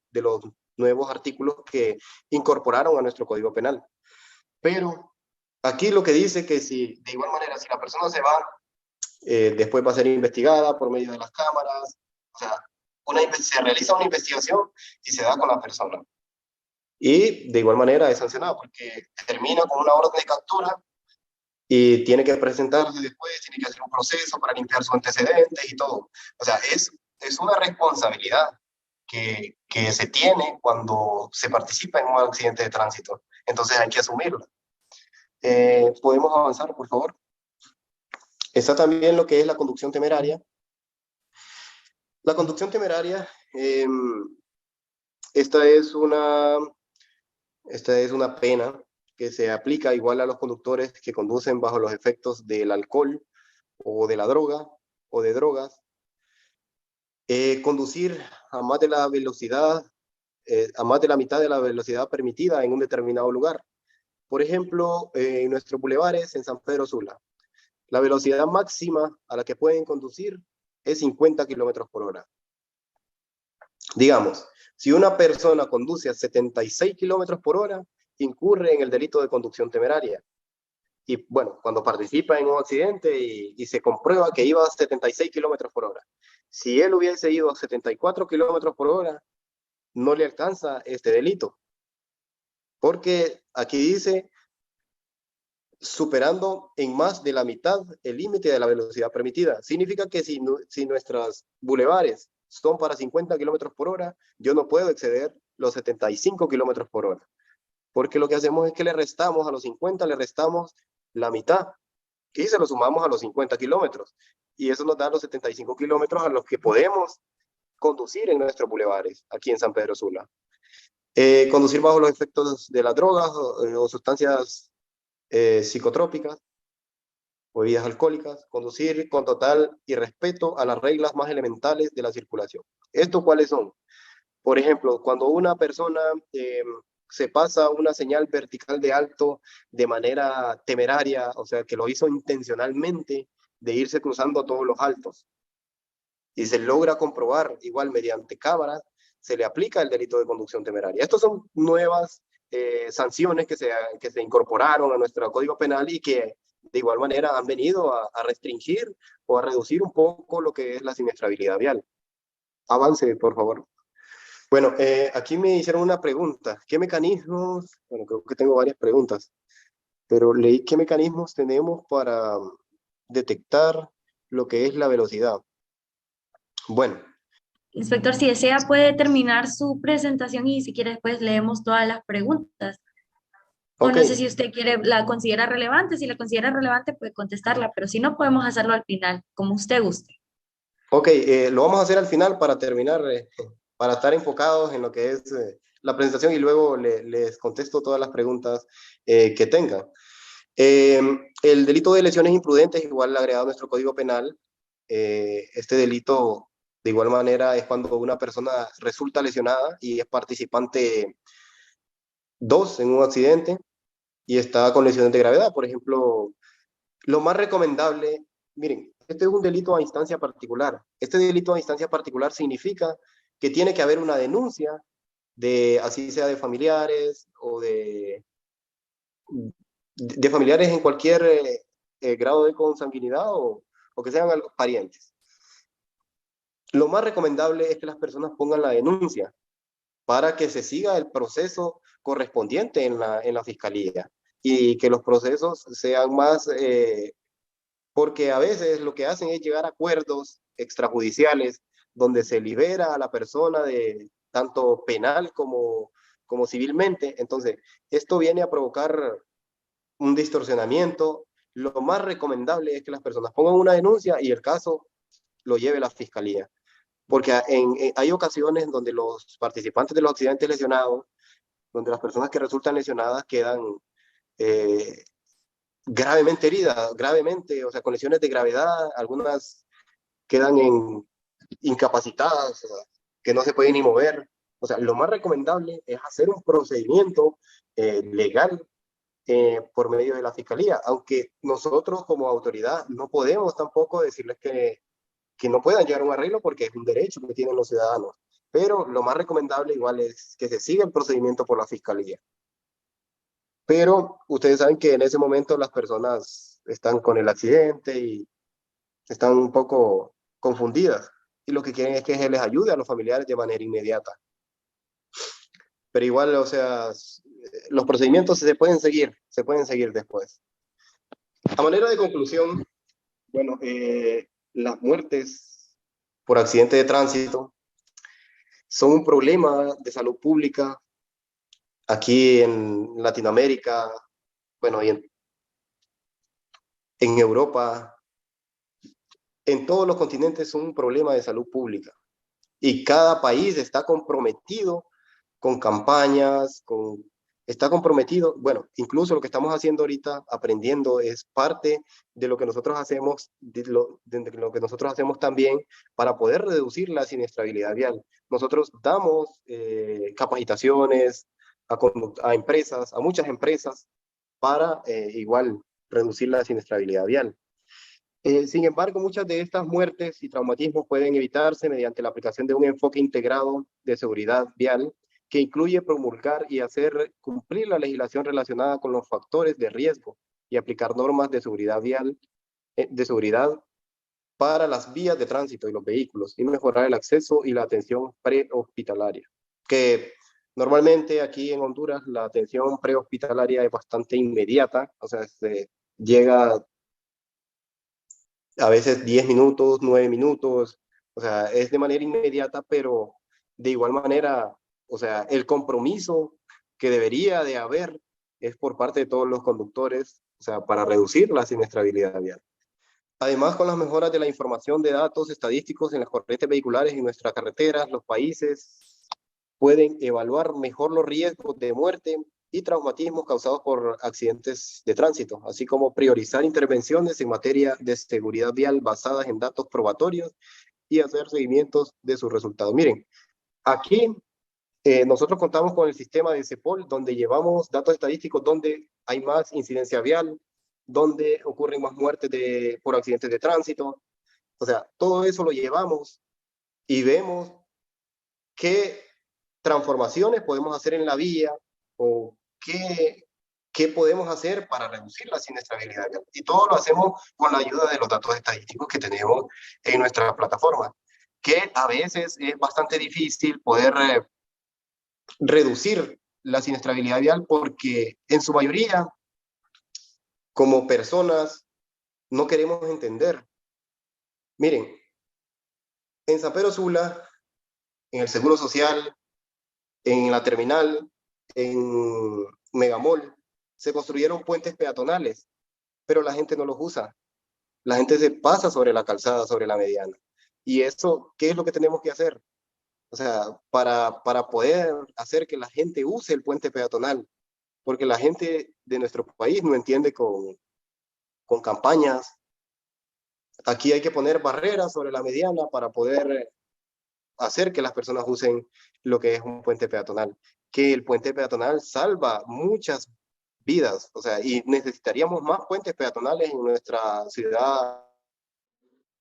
nuevos artículos que incorporaron a nuestro Código Penal. Pero aquí lo que dice que si, de igual manera, si la persona se va, después va a ser investigada por medio de las cámaras, o sea, se realiza una investigación y se da con la persona. Y de igual manera es sancionado porque termina con una orden de captura y tiene que presentarse después, tiene que hacer un proceso para limpiar sus antecedentes y todo. O sea, es una responsabilidad que se tiene cuando se participa en un accidente de tránsito. Entonces hay que asumirlo. ¿Podemos avanzar, por favor? Está también lo que es la conducción temeraria. La conducción temeraria, esta es una pena que se aplica igual a los conductores que conducen bajo los efectos del alcohol o de la droga o de drogas. Conducir a más de la velocidad, a más de la mitad de la velocidad permitida en un determinado lugar. Por ejemplo, en nuestros bulevares en San Pedro Sula, la velocidad máxima a la que pueden conducir es 50 kilómetros por hora. Digamos, si una persona conduce a 76 kilómetros por hora, incurre en el delito de conducción temeraria. Y bueno, cuando participa en un accidente y se comprueba que iba a 76 kilómetros por hora. Si él hubiese ido a 74 kilómetros por hora, no le alcanza este delito. Porque aquí dice, superando en más de la mitad el límite de la velocidad permitida. Significa que si nuestros bulevares son para 50 kilómetros por hora, yo no puedo exceder los 75 kilómetros por hora. Porque lo que hacemos es que le restamos a los 50, le restamos la mitad y se lo sumamos a los 50 kilómetros. Y eso nos da los 75 kilómetros a los que podemos conducir en nuestros bulevares, aquí en San Pedro Sula. Conducir bajo los efectos de las drogas o sustancias psicotrópicas o bebidas alcohólicas, conducir con total irrespeto a las reglas más elementales de la circulación. ¿Estos cuáles son? Por ejemplo, cuando una persona se pasa una señal vertical de alto de manera temeraria, o sea, que lo hizo intencionalmente, de irse cruzando todos los altos, y se logra comprobar igual mediante cámaras, se le aplica el delito de conducción temeraria. Estas son nuevas sanciones que se incorporaron a nuestro Código Penal y que de igual manera han venido a restringir o a reducir un poco lo que es la siniestrabilidad vial. Avance, por favor. Bueno, aquí me hicieron una pregunta. ¿Qué mecanismos? Bueno, creo que tengo varias preguntas, pero leí qué mecanismos tenemos para detectar lo que es la velocidad. Bueno. Inspector, si desea puede terminar su presentación y si quiere después leemos todas las preguntas. O no sé si usted la considera relevante. Si la considera relevante puede contestarla, pero si no podemos hacerlo al final, como usted guste. Ok, lo vamos a hacer al final para terminar, para estar enfocados en lo que es la presentación y luego les contesto todas las preguntas que tengan. El delito de lesiones imprudentes, igual agregado a nuestro Código Penal, este delito de igual manera es cuando una persona resulta lesionada y es participante 2 en un accidente y está con lesiones de gravedad. Por ejemplo, lo más recomendable, miren, este es un delito a instancia particular. Este delito a instancia particular significa que tiene que haber una denuncia de, así sea de familiares o de familiares en cualquier grado de consanguinidad o que sean parientes. Lo más recomendable es que las personas pongan la denuncia para que se siga el proceso correspondiente en la fiscalía y que los procesos sean más, porque a veces lo que hacen es llegar a acuerdos extrajudiciales donde se libera a la persona de tanto penal como civilmente. Entonces, esto viene a provocar un distorsionamiento. Lo más recomendable es que las personas pongan una denuncia y el caso lo lleve la fiscalía. Porque hay ocasiones donde los participantes de los accidentes lesionados, donde las personas que resultan lesionadas quedan gravemente heridas, o sea, con lesiones de gravedad, algunas quedan incapacitadas, o sea, que no se pueden ni mover. O sea, lo más recomendable es hacer un procedimiento legal por medio de la fiscalía, aunque nosotros como autoridad no podemos tampoco decirles que no puedan llegar a un arreglo porque es un derecho que tienen los ciudadanos. Pero lo más recomendable igual es que se siga el procedimiento por la fiscalía. Pero ustedes saben que en ese momento las personas están con el accidente y están un poco confundidas. Y lo que quieren es que se les ayude a los familiares de manera inmediata. Pero igual, o sea, los procedimientos se pueden seguir después. A manera de conclusión, bueno, las muertes por accidente de tránsito son un problema de salud pública aquí en Latinoamérica, bueno, y en Europa, en todos los continentes son un problema de salud pública. Y cada país está comprometido con campañas, está comprometido, bueno, incluso lo que estamos haciendo ahorita, aprendiendo, es parte de lo que nosotros hacemos, de lo que nosotros hacemos también para poder reducir la siniestrabilidad vial. Nosotros damos capacitaciones a empresas, a muchas empresas, para igual reducir la siniestrabilidad vial. Sin embargo, muchas de estas muertes y traumatismos pueden evitarse mediante la aplicación de un enfoque integrado de seguridad vial que incluye promulgar y hacer cumplir la legislación relacionada con los factores de riesgo y aplicar normas de seguridad vial, de seguridad para las vías de tránsito y los vehículos y mejorar el acceso y la atención prehospitalaria. Que normalmente aquí en Honduras la atención prehospitalaria es bastante inmediata, o sea, se llega a veces 10 minutos, 9 minutos, o sea, es de manera inmediata, pero de igual manera, o sea, el compromiso que debería de haber es por parte de todos los conductores, o sea, para reducir la siniestrabilidad vial. Además, con las mejoras de la información de datos estadísticos en las corrientes vehiculares en nuestras carreteras, los países pueden evaluar mejor los riesgos de muerte y traumatismos causados por accidentes de tránsito, así como priorizar intervenciones en materia de seguridad vial basadas en datos probatorios y hacer seguimientos de sus resultados. Miren, aquí nosotros contamos con el sistema de CEPOL, donde llevamos datos estadísticos donde hay más incidencia vial, donde ocurren más muertes por accidentes de tránsito. O sea, todo eso lo llevamos y vemos qué transformaciones podemos hacer en la vía o qué podemos hacer para reducir la siniestrabilidad. Y todo lo hacemos con la ayuda de los datos estadísticos que tenemos en nuestra plataforma, que a veces es bastante difícil poder reducir la siniestrabilidad vial porque en su mayoría, como personas, no queremos entender. Miren, en San Pedro Sula, en el Seguro Social, en la terminal, en Megamall, se construyeron puentes peatonales, pero la gente no los usa. La gente se pasa sobre la calzada, sobre la mediana. Y eso, ¿qué es lo que tenemos que hacer? O sea, para poder hacer que la gente use el puente peatonal, porque la gente de nuestro país no entiende con campañas. Aquí hay que poner barreras sobre la mediana para poder hacer que las personas usen lo que es un puente peatonal. Que el puente peatonal salva muchas vidas, o sea, y necesitaríamos más puentes peatonales en nuestra ciudad,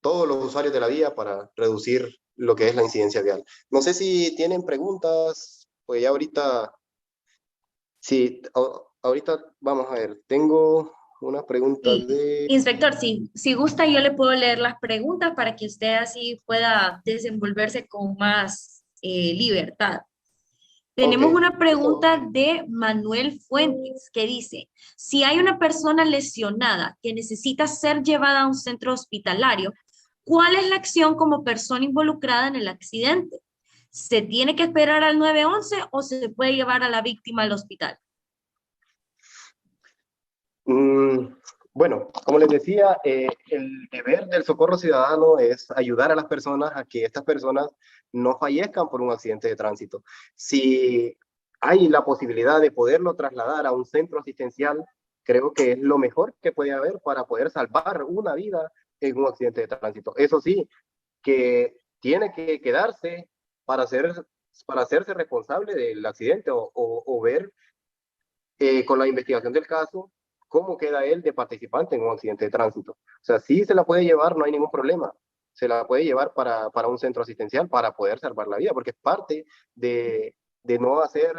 todos los usuarios de la vía para reducir lo que es la incidencia vial. No sé si tienen preguntas, pues ya ahorita, sí, ahorita vamos a ver, tengo una pregunta Sí. de... Inspector, si gusta, yo le puedo leer las preguntas para que usted así pueda desenvolverse con más libertad. Ok, Tenemos una eso. pregunta de Manuel Fuentes que dice, si hay una persona lesionada que necesita ser llevada a un centro hospitalario, ¿cuál es la acción como persona involucrada en el accidente? ¿Se tiene que esperar al 911 o se puede llevar a la víctima al hospital? Mm, bueno, como les decía, el deber del socorro ciudadano es ayudar a las personas a que estas personas no fallezcan por un accidente de tránsito. Si hay la posibilidad de poderlo trasladar a un centro asistencial, creo que es lo mejor que puede haber para poder salvar una vida en un accidente de tránsito. Eso sí, que tiene que quedarse para, para hacerse responsable del accidente o ver con la investigación del caso, cómo queda él de participante en un accidente de tránsito. O sea, sí se la puede llevar, no hay ningún problema. Se la puede llevar para un centro asistencial para poder salvar la vida, porque es parte de no hacer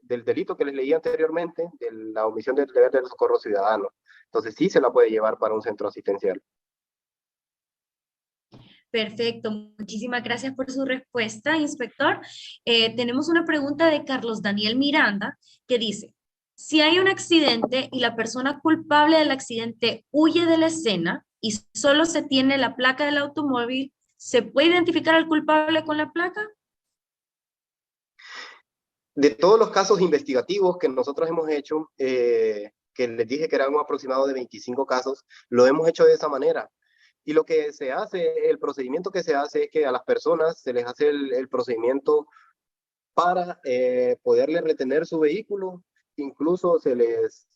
del delito que les leí anteriormente, de la omisión del deber del socorro ciudadano. Entonces sí se la puede llevar para un centro asistencial. Perfecto, muchísimas gracias por su respuesta, inspector. Tenemos una pregunta de Carlos Daniel Miranda que dice, si hay un accidente y la persona culpable del accidente huye de la escena y solo se tiene la placa del automóvil, ¿se puede identificar al culpable con la placa? De todos los casos investigativos que nosotros hemos hecho, que les dije que eran un aproximado de 25 casos, lo hemos hecho de esa manera. Y lo que se hace, el procedimiento que se hace es que a las personas se les hace el procedimiento para poderle retener su vehículo, incluso se les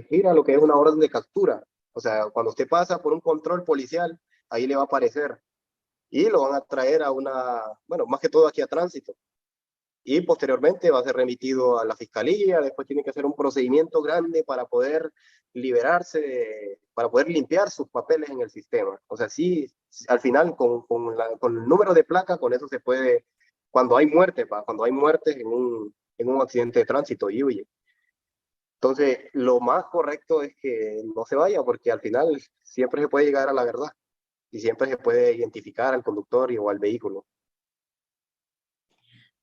gira lo que es una orden de captura. O sea, cuando usted pasa por un control policial, ahí le va a aparecer y lo van a traer a una, bueno, más que todo aquí a tránsito. y posteriormente va a ser remitido a la fiscalía, después tiene que hacer un procedimiento grande para poder liberarse, para poder limpiar sus papeles en el sistema. O sea, sí, al final con el número de placa, con eso se puede, cuando hay muerte, cuando hay muertes en un accidente de tránsito y huye. Entonces, lo más correcto es que no se vaya, porque al final siempre se puede llegar a la verdad y siempre se puede identificar al conductor o al vehículo.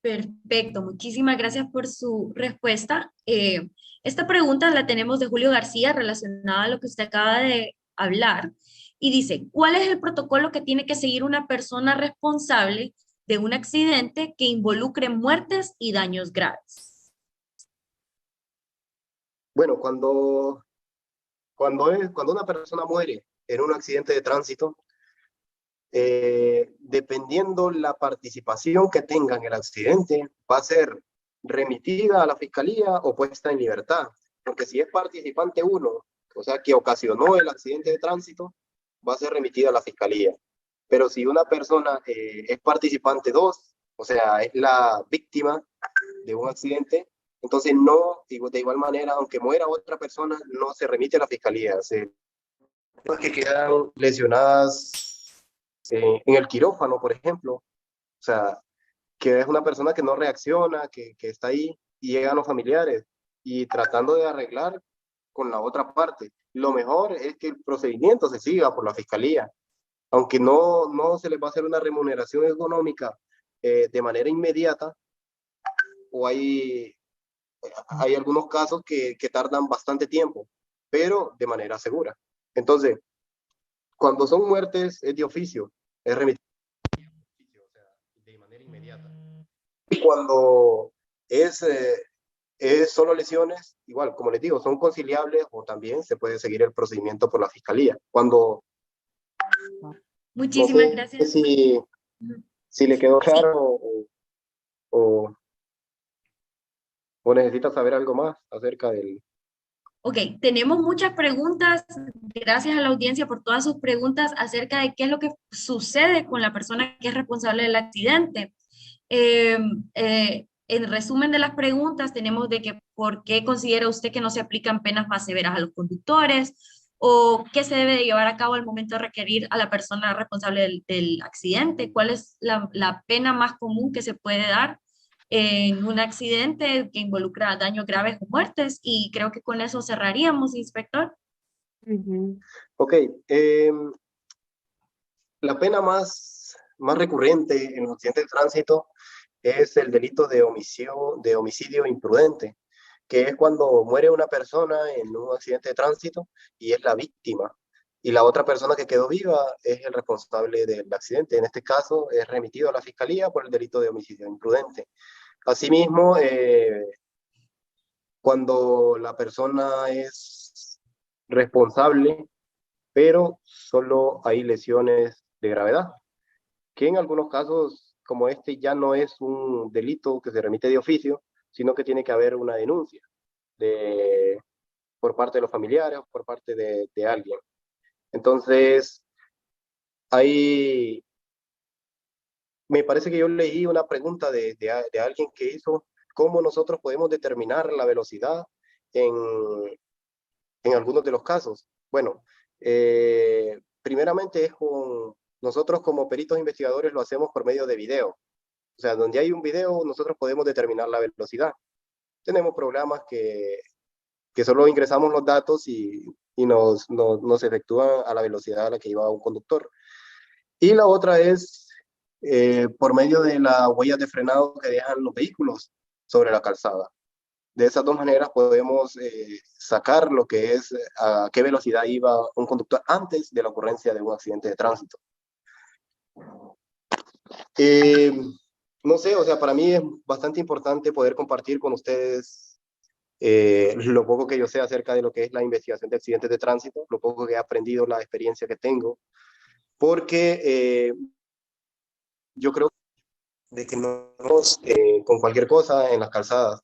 Perfecto, muchísimas gracias por su respuesta. Esta pregunta la tenemos de Julio García relacionada a lo que usted acaba de hablar y dice, ¿cuál es el protocolo que tiene que seguir una persona responsable de un accidente que involucre muertes y daños graves? Bueno, cuando una persona muere en un accidente de tránsito, dependiendo la participación que tenga en el accidente, va a ser remitida a la fiscalía o puesta en libertad. Porque si es participante uno, o sea, que ocasionó el accidente de tránsito, va a ser remitida a la fiscalía. Pero si una persona es participante dos, o sea, es la víctima de un accidente, entonces no, de igual manera, aunque muera otra persona, no se remite a la fiscalía. Que quedan lesionadas en el quirófano, por ejemplo. O sea, que es una persona que no reacciona, que está ahí y llegan los familiares y tratando de arreglar con la otra parte. Lo mejor es que el procedimiento se siga por la fiscalía, aunque no se les va a hacer una remuneración económica de manera inmediata, o hay algunos casos que tardan bastante tiempo, pero de manera segura. Entonces, cuando son muertes es de oficio, es remitido de manera inmediata. Y cuando es solo lesiones, igual, como les digo, son conciliables o también se puede seguir el procedimiento por la fiscalía. Cuando, Muchísimas no sé gracias. si le quedó Sí. claro o, o necesita saber algo más acerca del... Ok, tenemos muchas preguntas. Gracias a la audiencia por todas sus preguntas acerca de qué es lo que sucede con la persona que es responsable del accidente. En resumen de las preguntas, tenemos de que por qué considera usted que no se aplican penas más severas a los conductores o qué se debe de llevar a cabo al momento de requerir a la persona responsable del accidente, cuál es la pena más común que se puede dar en un accidente que involucra daños graves o muertes. Y creo que con eso cerraríamos, inspector. Ok, la pena más recurrente en los accidentes de tránsito es el delito de homicidio imprudente, que es cuando muere una persona en un accidente de tránsito y es la víctima, y la otra persona que quedó viva es el responsable del accidente. En este caso es remitido a la fiscalía por el delito de homicidio imprudente. Asimismo, cuando la persona es responsable, pero solo hay lesiones de gravedad, que en algunos casos como este ya no es un delito que se remite de oficio, sino que tiene que haber una denuncia por parte de los familiares o por parte de alguien. Entonces, ahí me parece que yo leí una pregunta de alguien que hizo cómo nosotros podemos determinar la velocidad en, en algunos de los casos. Bueno, primeramente nosotros como peritos investigadores lo hacemos por medio de video. O sea, donde hay un video nosotros podemos determinar la velocidad. Tenemos programas que solo ingresamos los datos y nos efectúan a la velocidad a la que iba un conductor. Y la otra es por medio de las huellas de frenado que dejan los vehículos sobre la calzada. De esas dos maneras podemos sacar lo que es a qué velocidad iba un conductor antes de la ocurrencia de un accidente de tránsito. No sé, o sea, para mí es bastante importante poder compartir con ustedes lo poco que yo sé acerca de lo que es la investigación de accidentes de tránsito, lo poco que he aprendido, la experiencia que tengo, porque yo creo de que no con cualquier cosa en las calzadas,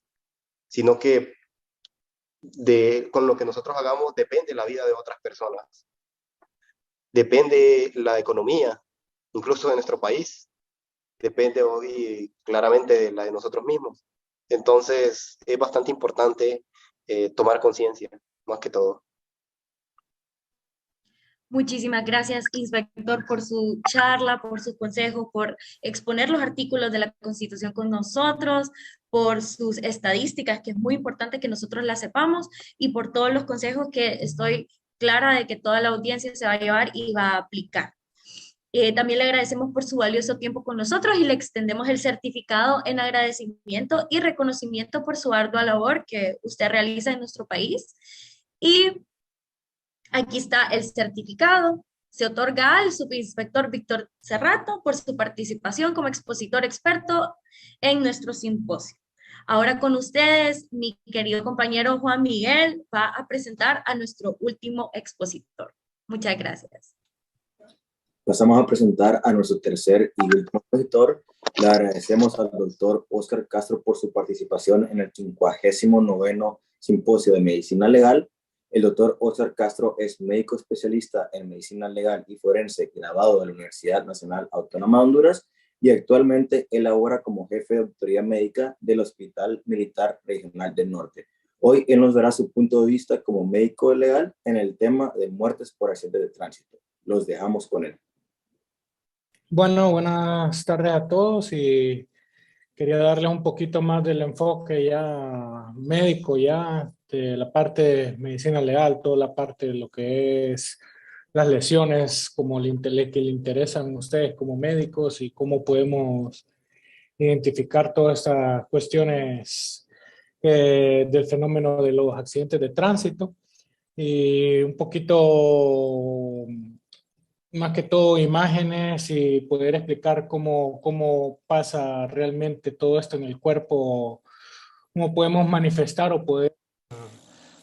sino que con lo que nosotros hagamos depende la vida de otras personas, depende la economía, incluso de nuestro país. depende hoy claramente de la de nosotros mismos. Entonces, es bastante importante tomar conciencia, más que todo. Muchísimas gracias, inspector, por su charla, por sus consejos, por exponer los artículos de la Constitución con nosotros, por sus estadísticas, que es muy importante que nosotros las sepamos, y por todos los consejos que estoy clara de que toda la audiencia se va a llevar y va a aplicar. También le agradecemos por su valioso tiempo con nosotros y le extendemos el certificado en agradecimiento y reconocimiento por su ardua labor que usted realiza en nuestro país. Y aquí está el certificado. Se otorga al subinspector Víctor Cerrato por su participación como expositor experto en nuestro simposio. Ahora con ustedes, mi querido compañero Juan Miguel va a presentar a nuestro último expositor. Muchas gracias. Pasamos a presentar a nuestro tercer y último expositor. Le agradecemos al doctor Óscar Castro por su participación en el 59º Simposio de Medicina Legal. El doctor Óscar Castro es médico especialista en medicina legal y forense graduado de la Universidad Nacional Autónoma de Honduras y actualmente él labora como jefe de autoridad médica del Hospital Militar Regional del Norte. Hoy él nos dará su punto de vista como médico legal en el tema de muertes por accidentes de tránsito. Los dejamos con él. Bueno, buenas tardes a todos y quería darles un poquito más del enfoque ya médico, ya de la parte de medicina legal, toda la parte de lo que es las lesiones, como que le interesan a ustedes como médicos y cómo podemos identificar todas estas cuestiones del fenómeno de los accidentes de tránsito y un poquito más que todo imágenes y poder explicar cómo pasa realmente todo esto en el cuerpo, cómo podemos manifestar o poder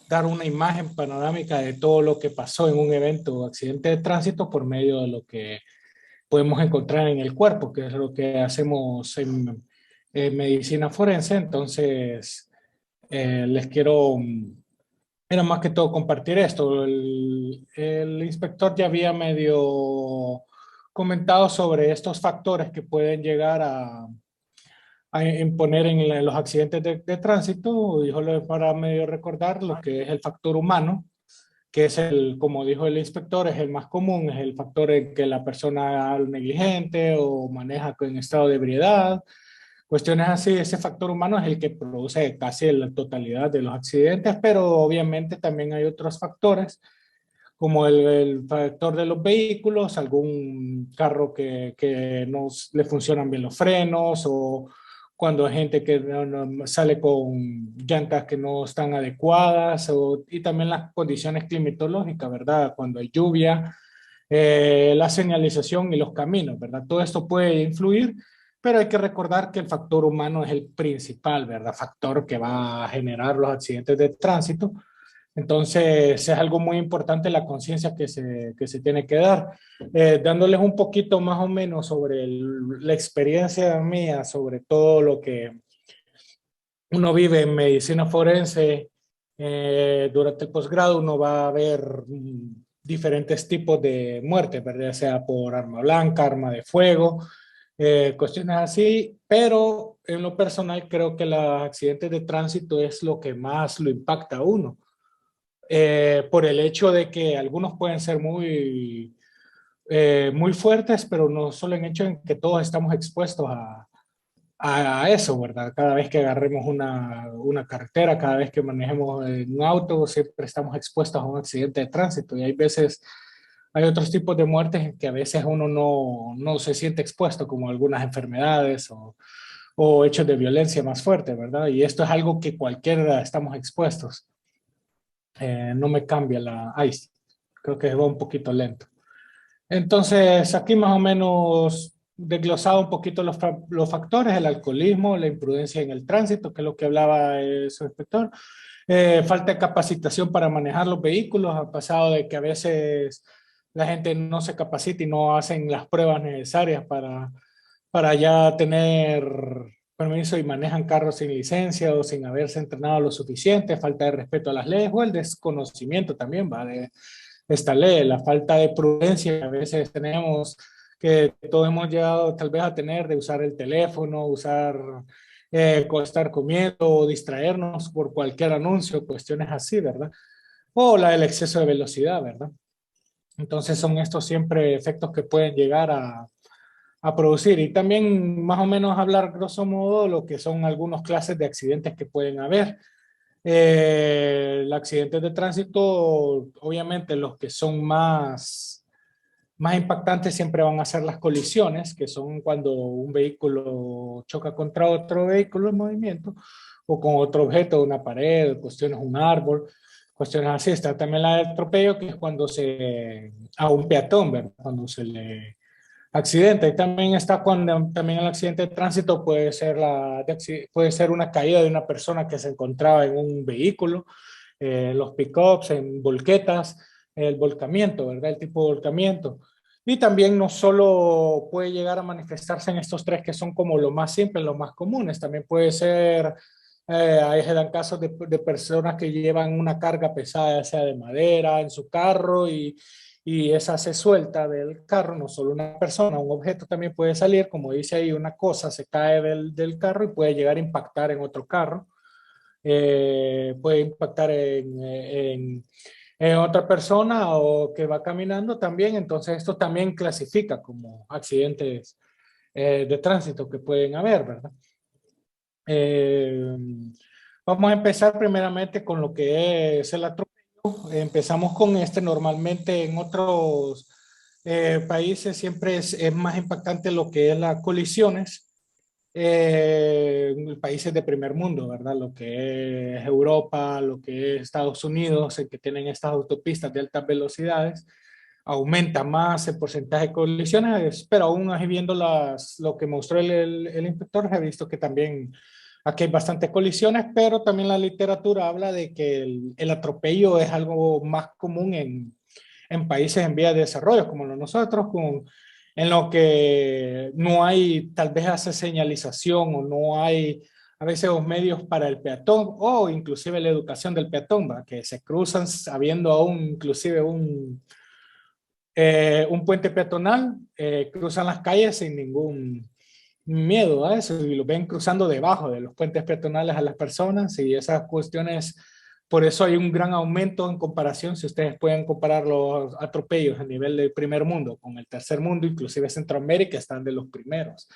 dar una imagen panorámica de todo lo que pasó en un evento o accidente de tránsito por medio de lo que podemos encontrar en el cuerpo, que es lo que hacemos en medicina forense. Entonces, les quiero... Era más que todo compartir esto. El inspector ya había medio comentado sobre estos factores que pueden llegar a imponer en los accidentes de tránsito. Díjole para medio recordar lo que es el factor humano, que es como dijo el inspector, es el más común, es el factor en que la persona es negligente o maneja en estado de ebriedad. Cuestiones así, ese factor humano es el que produce casi la totalidad de los accidentes, pero obviamente también hay otros factores, como el factor de los vehículos, algún carro que no le funcionan bien los frenos, o cuando hay gente que no sale con llantas que no están adecuadas, y también las condiciones climatológicas, ¿verdad? Cuando hay lluvia, la señalización y los caminos, ¿verdad? Todo esto puede influir, pero hay que recordar que el factor humano es el principal, ¿verdad? Factor que va a generar los accidentes de tránsito. Entonces, es algo muy importante la conciencia que se tiene que dar. Dándoles un poquito más o menos sobre la experiencia mía, sobre todo lo que uno vive en medicina forense. Durante el posgrado uno va a ver diferentes tipos de muertes, ¿verdad? Sea por arma blanca, arma de fuego, cuestiones así, pero en lo personal creo que los accidentes de tránsito es lo que más lo impacta a uno, por el hecho de que algunos pueden ser muy fuertes, pero no solo en hecho en que todos estamos expuestos a eso, ¿verdad? Cada vez que agarremos una carretera, cada vez que manejemos un auto, siempre estamos expuestos a un accidente de tránsito y hay veces... Hay otros tipos de muertes en que a veces uno no se siente expuesto, como algunas enfermedades o hechos de violencia más fuertes, ¿verdad? Y esto es algo que cualquiera estamos expuestos. No me cambia Ay, creo que va un poquito lento. Entonces, aquí más o menos desglosado un poquito los factores, el alcoholismo, la imprudencia en el tránsito, que es lo que hablaba su inspector. Falta de capacitación para manejar los vehículos. Ha pasado de que a veces la gente no se capacita y no hacen las pruebas necesarias para ya tener permiso y manejan carros sin licencia o sin haberse entrenado lo suficiente, falta de respeto a las leyes o el desconocimiento también va de esta ley, la falta de prudencia que a veces tenemos que todos hemos llegado tal vez a tener de usar el teléfono, estar comiendo o distraernos por cualquier anuncio, cuestiones así, ¿verdad? O el exceso de velocidad, ¿verdad? Entonces son estos siempre efectos que pueden llegar a producir. Y también más o menos hablar grosso modo lo que son algunas clases de accidentes que pueden haber. Los accidentes de tránsito, obviamente los que son más impactantes siempre van a ser las colisiones, que son cuando un vehículo choca contra otro vehículo en movimiento o con otro objeto, una pared, cuestiones, un árbol, cuestiones así. Está también la del atropello, que es cuando a un peatón, ¿verdad? Cuando se le accidente. Y también está cuando también el accidente de tránsito puede ser una caída de una persona que se encontraba en un vehículo, los pick-ups, en volquetas, el volcamiento, ¿verdad? El tipo de volcamiento. Y también no solo puede llegar a manifestarse en estos tres que son como lo más simples, los más comunes, también puede ser, ahí se dan casos de personas que llevan una carga pesada, ya sea de madera, en su carro y esa se suelta del carro, no solo una persona, un objeto también puede salir, como dice ahí, una cosa se cae del carro y puede llegar a impactar en otro carro, puede impactar en otra persona o que va caminando también, entonces esto también clasifica como accidentes de tránsito que pueden haber, ¿verdad? Vamos a empezar primeramente con lo que es el atropello. Empezamos con normalmente en otros países siempre es más impactante lo que es las colisiones, en países de primer mundo, ¿verdad? Lo que es Europa, lo que es Estados Unidos, en que tienen estas autopistas de altas velocidades, aumenta más el porcentaje de colisiones, pero aún así viendo lo que mostró el inspector, he visto que también aquí hay bastantes colisiones, pero también la literatura habla de que el atropello es algo más común en países en vías de desarrollo, como nosotros, en lo que no hay tal vez hace señalización o no hay a veces los medios para el peatón o inclusive la educación del peatón, ¿va? Que se cruzan habiendo aún inclusive un puente peatonal, cruzan las calles sin ningún miedo a eso y lo ven cruzando debajo de los puentes peatonales a las personas y esas cuestiones, por eso hay un gran aumento en comparación, si ustedes pueden comparar los atropellos a nivel del primer mundo con el tercer mundo, inclusive Centroamérica están de los primeros.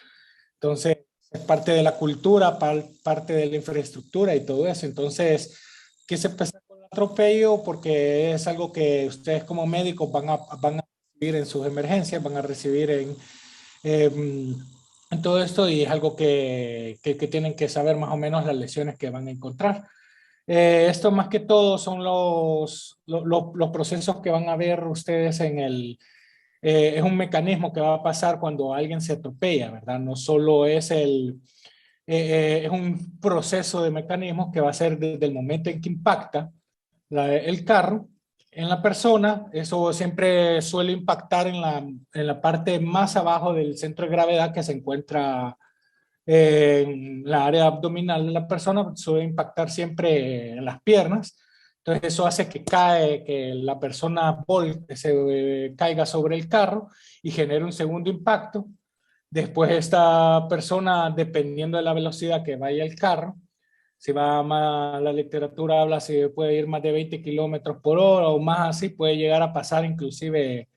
Entonces, es parte de la cultura, parte de la infraestructura y todo eso. Entonces, ¿qué se pasa con el atropello? Porque es algo que ustedes como médicos van a recibir en sus emergencias, van a recibir en todo esto y es algo que tienen que saber más o menos las lesiones que van a encontrar. Esto más que todo son los procesos que van a ver ustedes es un mecanismo que va a pasar cuando alguien se atropella, ¿verdad? No solo es un proceso de mecanismos que va a ser desde el momento en que impacta el carro en la persona, eso siempre suele impactar en la parte más abajo del centro de gravedad que se encuentra en la área abdominal de la persona, suele impactar siempre en las piernas. Entonces eso hace que la persona caiga sobre el carro y genere un segundo impacto. Después esta persona, dependiendo de la velocidad que vaya el carro, si va más, la literatura habla si puede ir más de 20 kilómetros por hora o más así, puede llegar a pasar inclusive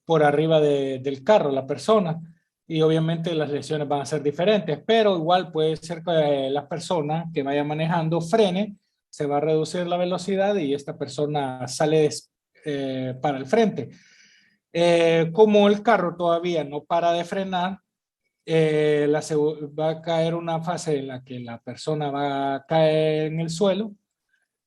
por arriba del carro la persona. Y obviamente las lesiones van a ser diferentes, pero igual puede ser que la persona que vaya manejando frene, se va a reducir la velocidad y esta persona sale para el frente. Como el carro todavía no para de frenar, va a caer una fase en la que la persona va a caer en el suelo,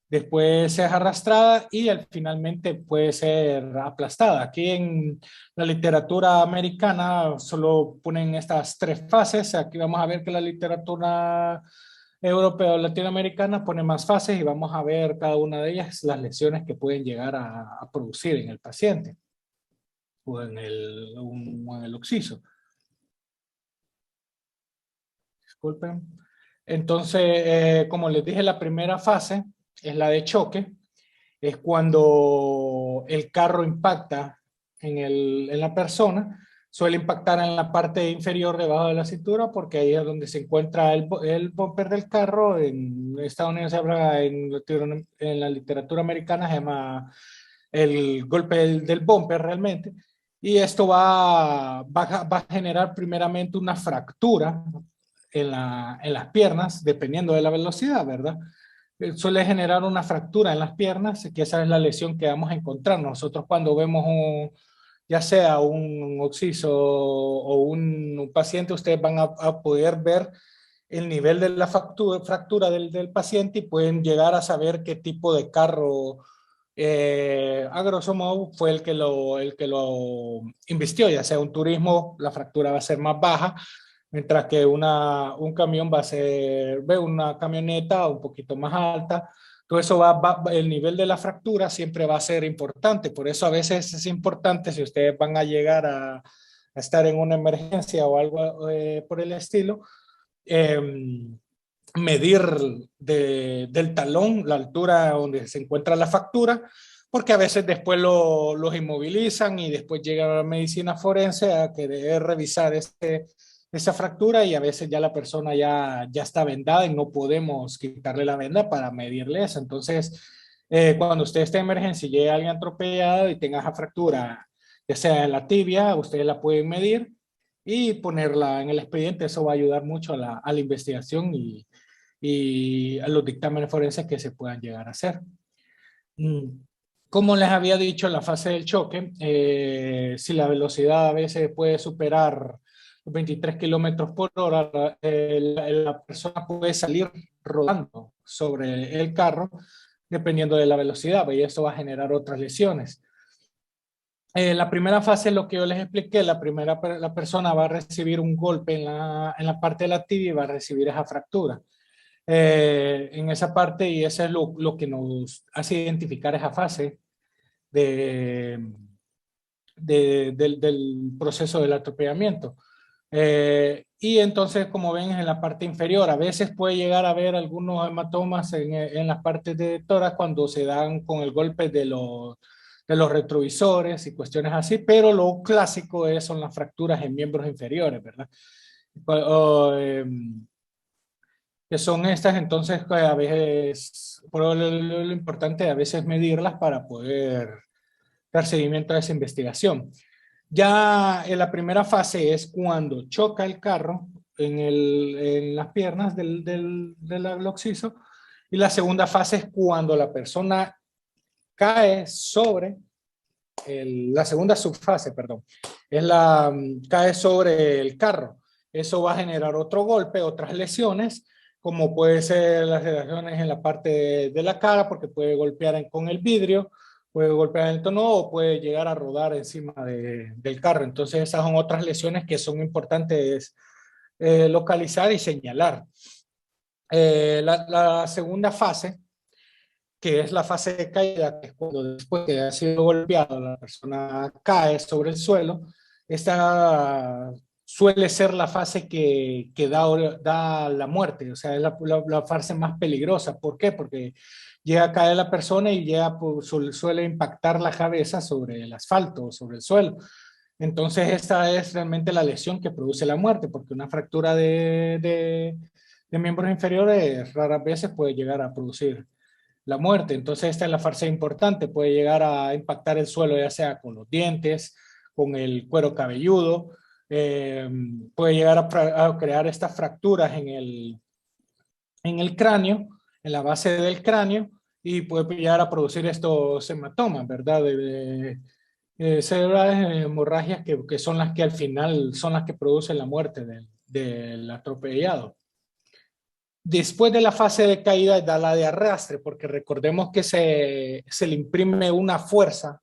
después es arrastrada y finalmente puede ser aplastada. Aquí en la literatura americana solo ponen estas tres fases. Aquí vamos a ver que la literatura europea o latinoamericana pone más fases y vamos a ver cada una de ellas las lesiones que pueden llegar a producir en el paciente o en el occiso. Disculpen. Entonces, como les dije, la primera fase es la de choque. Es cuando el carro impacta en la persona. suele impactar en la parte inferior debajo de la cintura porque ahí es donde se encuentra el bumper del carro. En Estados Unidos se habla en la literatura americana, se llama el golpe del bumper realmente. Y esto va a generar primeramente una fractura en las piernas, dependiendo de la velocidad, ¿verdad? Suele generar una fractura en las piernas, que esa es la lesión que vamos a encontrar. Nosotros cuando vemos ya sea un occiso o un paciente, ustedes van a poder ver el nivel de la fractura del paciente y pueden llegar a saber qué tipo de carro, a grosso modo, fue el que lo invistió. Ya sea un turismo, la fractura va a ser más baja, mientras que un camión va a ser, una camioneta un poquito más alta. Todo eso el nivel de la fractura siempre va a ser importante. Por eso a veces es importante, si ustedes van a llegar a estar en una emergencia o algo por el estilo, medir del talón la altura donde se encuentra la fractura, porque a veces después los inmovilizan y después llega la medicina forense a querer revisar esa fractura y a veces ya la persona ya está vendada y no podemos quitarle la venda para medirle eso. Entonces, cuando usted esté en emergencia y llegue alguien atropellado y tenga esa fractura, ya sea en la tibia, ustedes la pueden medir y ponerla en el expediente. Eso va a ayudar mucho a la investigación y a los dictámenes forenses que se puedan llegar a hacer. Como les había dicho, en la fase del choque, si la velocidad a veces puede superar los 23 kilómetros por hora, la persona puede salir rodando sobre el carro dependiendo de la velocidad, y eso va a generar otras lesiones. La primera fase, lo que yo les expliqué, la persona va a recibir un golpe en la parte de la tibia y va a recibir esa fractura. En esa parte, y eso es lo que nos hace identificar esa fase del proceso del atropellamiento. Y entonces, como ven, en la parte inferior, a veces puede llegar a haber algunos hematomas en las partes de tórax cuando se dan con el golpe de los retrovisores y cuestiones así, pero lo clásico son las fracturas en miembros inferiores, ¿verdad? Que son estas, entonces a veces, por lo importante a veces medirlas para poder dar seguimiento a esa investigación. Ya en la primera fase es cuando choca el carro en las piernas del occiso, y la segunda fase es cuando la persona cae sobre, la segunda subfase, perdón, cae sobre el carro. Eso va a generar otro golpe, otras lesiones, como puede ser las lesiones en la parte de la cara, porque puede golpear con el vidrio, puede golpear en el tono o puede llegar a rodar encima del carro. Entonces esas son otras lesiones que son importantes localizar y señalar. La segunda fase, que es la fase de caída, que es cuando después de haber sido golpeado la persona cae sobre el suelo. Esta suele ser la fase que da la muerte, o sea, es la fase más peligrosa. ¿Por qué? Porque llega a caer la persona y suele impactar la cabeza sobre el asfalto, sobre el suelo. Entonces esta es realmente la lesión que produce la muerte, porque una fractura de miembros inferiores raras veces puede llegar a producir la muerte. Entonces esta es la fase importante, puede llegar a impactar el suelo ya sea con los dientes, con el cuero cabelludo, puede llegar a crear estas fracturas en el cráneo, en la base del cráneo, y puede llegar a producir estos hematomas, ¿verdad? Cerebrales, hemorragias que son las que al final son las que producen la muerte del atropellado. Después de la fase de caída da la de arrastre, porque recordemos que se le imprime una fuerza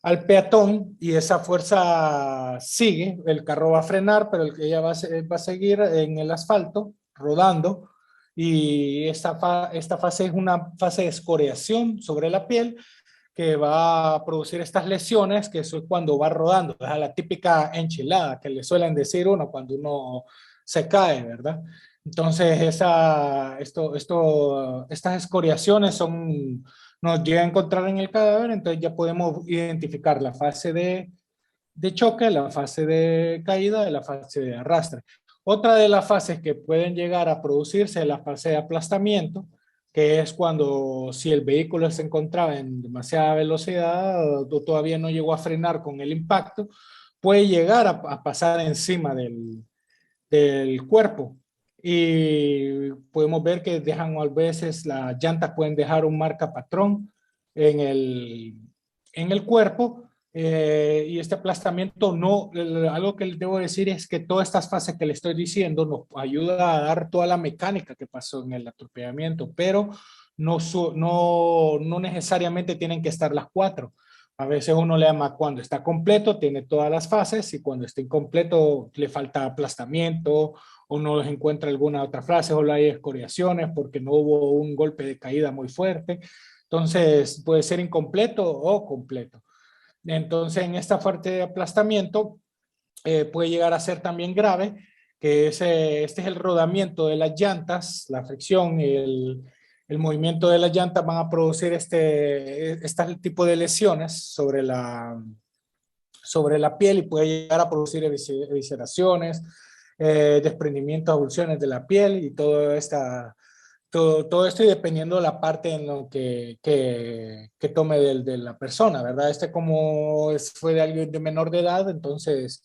al peatón y esa fuerza sigue, el carro va a frenar, pero ella va a seguir en el asfalto rodando, y esta fase es una fase de escoriación sobre la piel que va a producir estas lesiones, que eso es cuando va rodando, es la típica enchilada que le suelen decir uno cuando uno se cae, ¿verdad? Entonces estas escoriaciones son nos llega a encontrar en el cadáver, entonces ya podemos identificar la fase de choque, la fase de caída y la fase de arrastre. Otra de las fases que pueden llegar a producirse es la fase de aplastamiento, que es cuando si el vehículo se encontraba en demasiada velocidad o todavía no llegó a frenar con el impacto, puede llegar a pasar encima del cuerpo. Y podemos ver que dejan a veces, las llantas pueden dejar un marca patrón en el cuerpo. Y este aplastamiento no, algo que les debo decir es que todas estas fases que le estoy diciendo nos ayuda a dar toda la mecánica que pasó en el atropellamiento, pero no necesariamente tienen que estar las cuatro. A veces uno le llama cuando está completo, tiene todas las fases, y cuando está incompleto le falta aplastamiento o no encuentra alguna otra fase o hay escoriaciones porque no hubo un golpe de caída muy fuerte. Entonces puede ser incompleto o completo. Entonces, en esta parte de aplastamiento puede llegar a ser también grave, que este es el rodamiento de las llantas, la fricción y el movimiento de las llantas van a producir este tipo de lesiones sobre la piel y puede llegar a producir evisceraciones, desprendimientos, avulsiones de la piel y todo esto, y dependiendo de la parte en lo que tome de la persona, ¿verdad? Como fue de alguien de menor de edad, entonces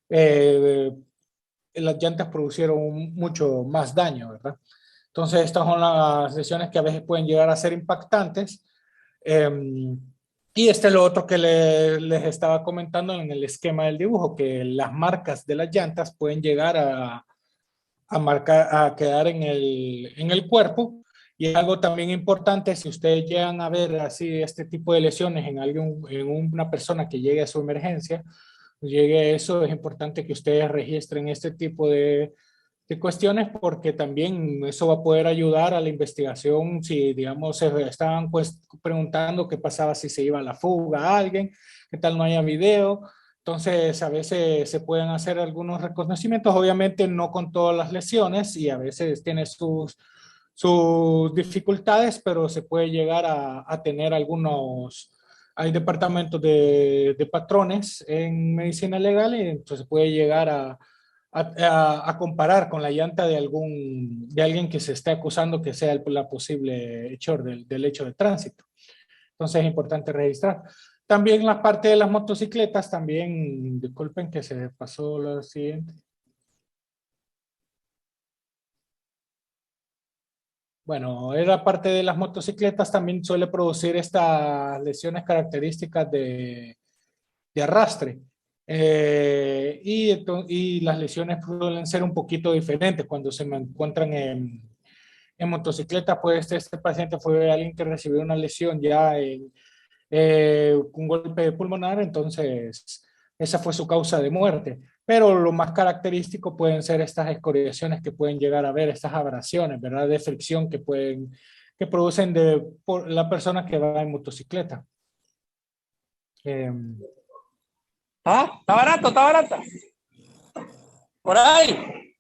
las llantas producieron mucho más daño, ¿verdad? Entonces estas son las lesiones que a veces pueden llegar a ser impactantes. Y este es lo otro que les estaba comentando en el esquema del dibujo, que las marcas de las llantas pueden llegar a quedar en el cuerpo. Y algo también importante, si ustedes llegan a ver así este tipo de lesiones en una persona que llegue a su emergencia, llegue a eso, es importante que ustedes registren este tipo de cuestiones, porque también eso va a poder ayudar a la investigación. Si, digamos, se estaban preguntando qué pasaba si se iba a la fuga a alguien, qué tal no haya video. Entonces, a veces se pueden hacer algunos reconocimientos, obviamente no con todas las lesiones, y a veces tiene sus dificultades, pero se puede llegar a tener algunos. Hay departamentos de patrones en medicina legal, y entonces puede llegar a comparar con la llanta de alguien que se esté acusando que sea la posible hechor del hecho de tránsito. Entonces es importante registrar. También la parte de las motocicletas, también, disculpen que se pasó lo siguiente. Bueno, la parte de las motocicletas también suele producir estas lesiones características de arrastre. Y las lesiones suelen ser un poquito diferentes cuando se encuentran en motocicleta. Pues este paciente fue alguien que recibió una lesión ya un golpe pulmonar, entonces esa fue su causa de muerte. Pero lo más característico pueden ser estas escoriaciones que pueden llegar a ver, estas abrasiones, ¿verdad? De fricción que producen por la persona que va en motocicleta. Está barato, está barata. Por ahí.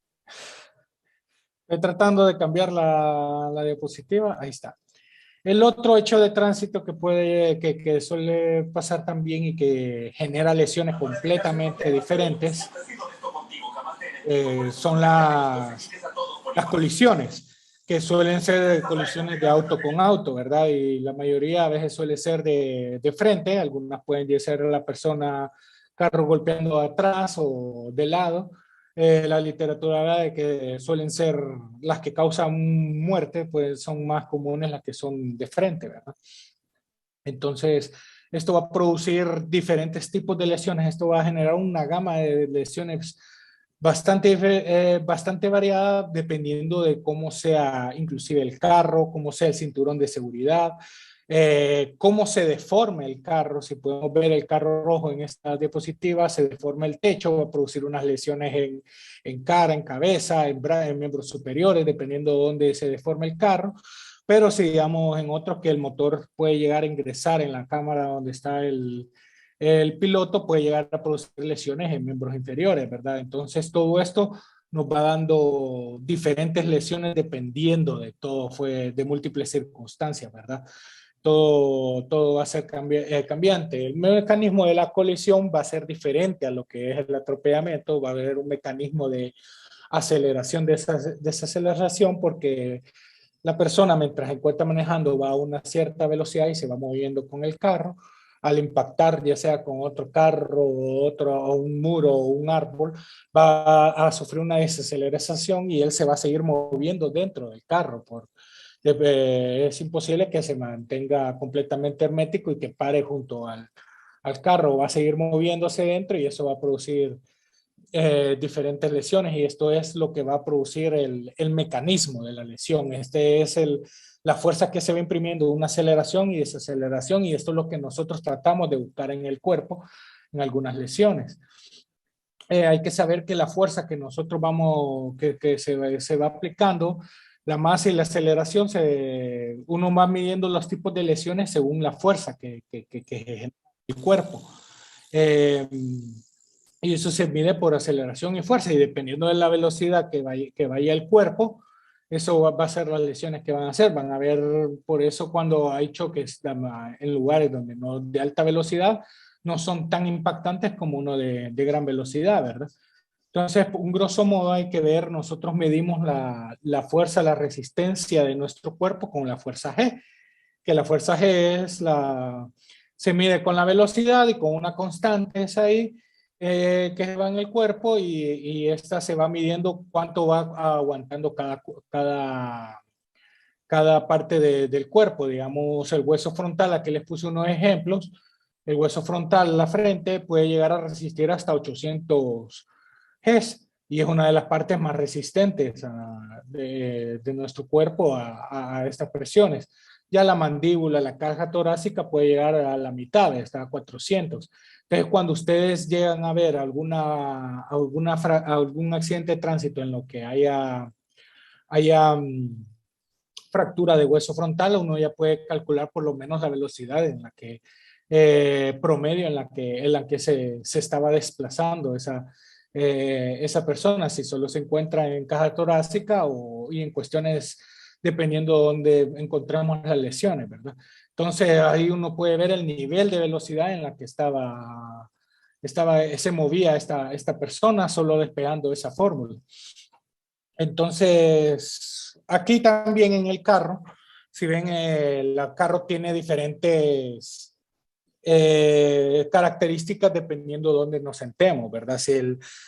Estoy tratando de cambiar la diapositiva. Ahí está. El otro hecho de tránsito que suele pasar también y que genera lesiones completamente diferentes son las colisiones, que suelen ser colisiones de auto con auto, ¿verdad? Y la mayoría a veces suele ser de frente, algunas pueden ser la persona, carro golpeando atrás o de lado. La literatura habla de que suelen ser las que causan muerte, pues son más comunes las que son de frente, ¿verdad? Entonces, esto va a producir diferentes tipos de lesiones. Esto va a generar una gama de lesiones bastante variada, dependiendo de cómo sea inclusive el carro, cómo sea el cinturón de seguridad, cómo se deforme el carro. Si podemos ver el carro rojo en esta diapositiva, se deforma el techo, va a producir unas lesiones en cara, en cabeza, en miembros superiores, dependiendo de dónde se deforme el carro. Pero si digamos en otros que el motor puede llegar a ingresar en la cámara donde está el piloto, puede llegar a producir lesiones en miembros inferiores, ¿verdad? Entonces todo esto nos va dando diferentes lesiones dependiendo de todo, fue de múltiples circunstancias, ¿verdad? todo va a ser cambiante. El mecanismo de la colisión va a ser diferente a lo que es el atropellamiento. Va a haber un mecanismo de aceleración, desaceleración, porque la persona mientras se encuentra manejando va a una cierta velocidad y se va moviendo con el carro. Al impactar ya sea con otro carro o un muro o un árbol, va a sufrir una desaceleración y él se va a seguir moviendo dentro del carro. Es imposible que se mantenga completamente hermético y que pare junto al carro. Va a seguir moviéndose dentro y eso va a producir diferentes lesiones, y esto es lo que va a producir el mecanismo de la lesión. Este es la fuerza que se va imprimiendo, una aceleración y desaceleración, y esto es lo que nosotros tratamos de buscar en el cuerpo en algunas lesiones. Hay que saber que la fuerza que nosotros que se va aplicando, la masa y la aceleración, uno va midiendo los tipos de lesiones según la fuerza que genera el cuerpo. Y eso se mide por aceleración y fuerza, y dependiendo de la velocidad que vaya el cuerpo, eso va a ser las lesiones que van a hacer. Van a ver, por eso cuando hay choques en lugares donde no de alta velocidad, no son tan impactantes como uno de gran velocidad, ¿verdad? Entonces, un grosso modo hay que ver, nosotros medimos la fuerza, la resistencia de nuestro cuerpo con la fuerza G, que la fuerza G se mide con la velocidad y con una constante, es ahí, que va en el cuerpo, y esta se va midiendo cuánto va aguantando cada parte del cuerpo. Digamos, el hueso frontal, aquí les puse unos ejemplos. El hueso frontal, la frente, puede llegar a resistir hasta 800 Gs, y es una de las partes más resistentes de nuestro cuerpo a estas presiones. Ya la mandíbula, la caja torácica puede llegar a la mitad, hasta 400. Entonces, cuando ustedes llegan a ver algún accidente de tránsito en lo que haya fractura de hueso frontal, uno ya puede calcular por lo menos la velocidad en la que promedio en la que se estaba desplazando esa persona, si solo se encuentra en caja torácica y en cuestiones dependiendo de dónde encontramos las lesiones, ¿verdad? Entonces ahí uno puede ver el nivel de velocidad en la que se movía esta persona solo despegando esa fórmula. Entonces, aquí también en el carro, si ven, el carro tiene diferentes características dependiendo de dónde nos sentemos, ¿verdad? Si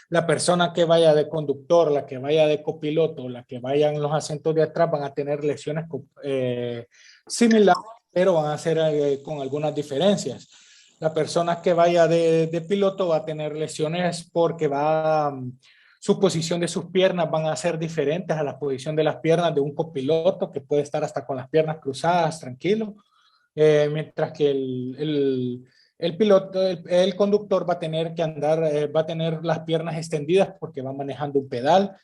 la persona que vaya de conductor, la que vaya de copiloto, la que vaya en los asientos de atrás, van a tener lesiones similares, pero van a ser con algunas diferencias. La persona que vaya de piloto va a tener lesiones porque su posición de sus piernas van a ser diferentes a la posición de las piernas de un copiloto, que puede estar hasta con las piernas cruzadas, tranquilo. Mientras que el piloto, el conductor va a tener que andar, va a tener las piernas extendidas porque va manejando un pedal.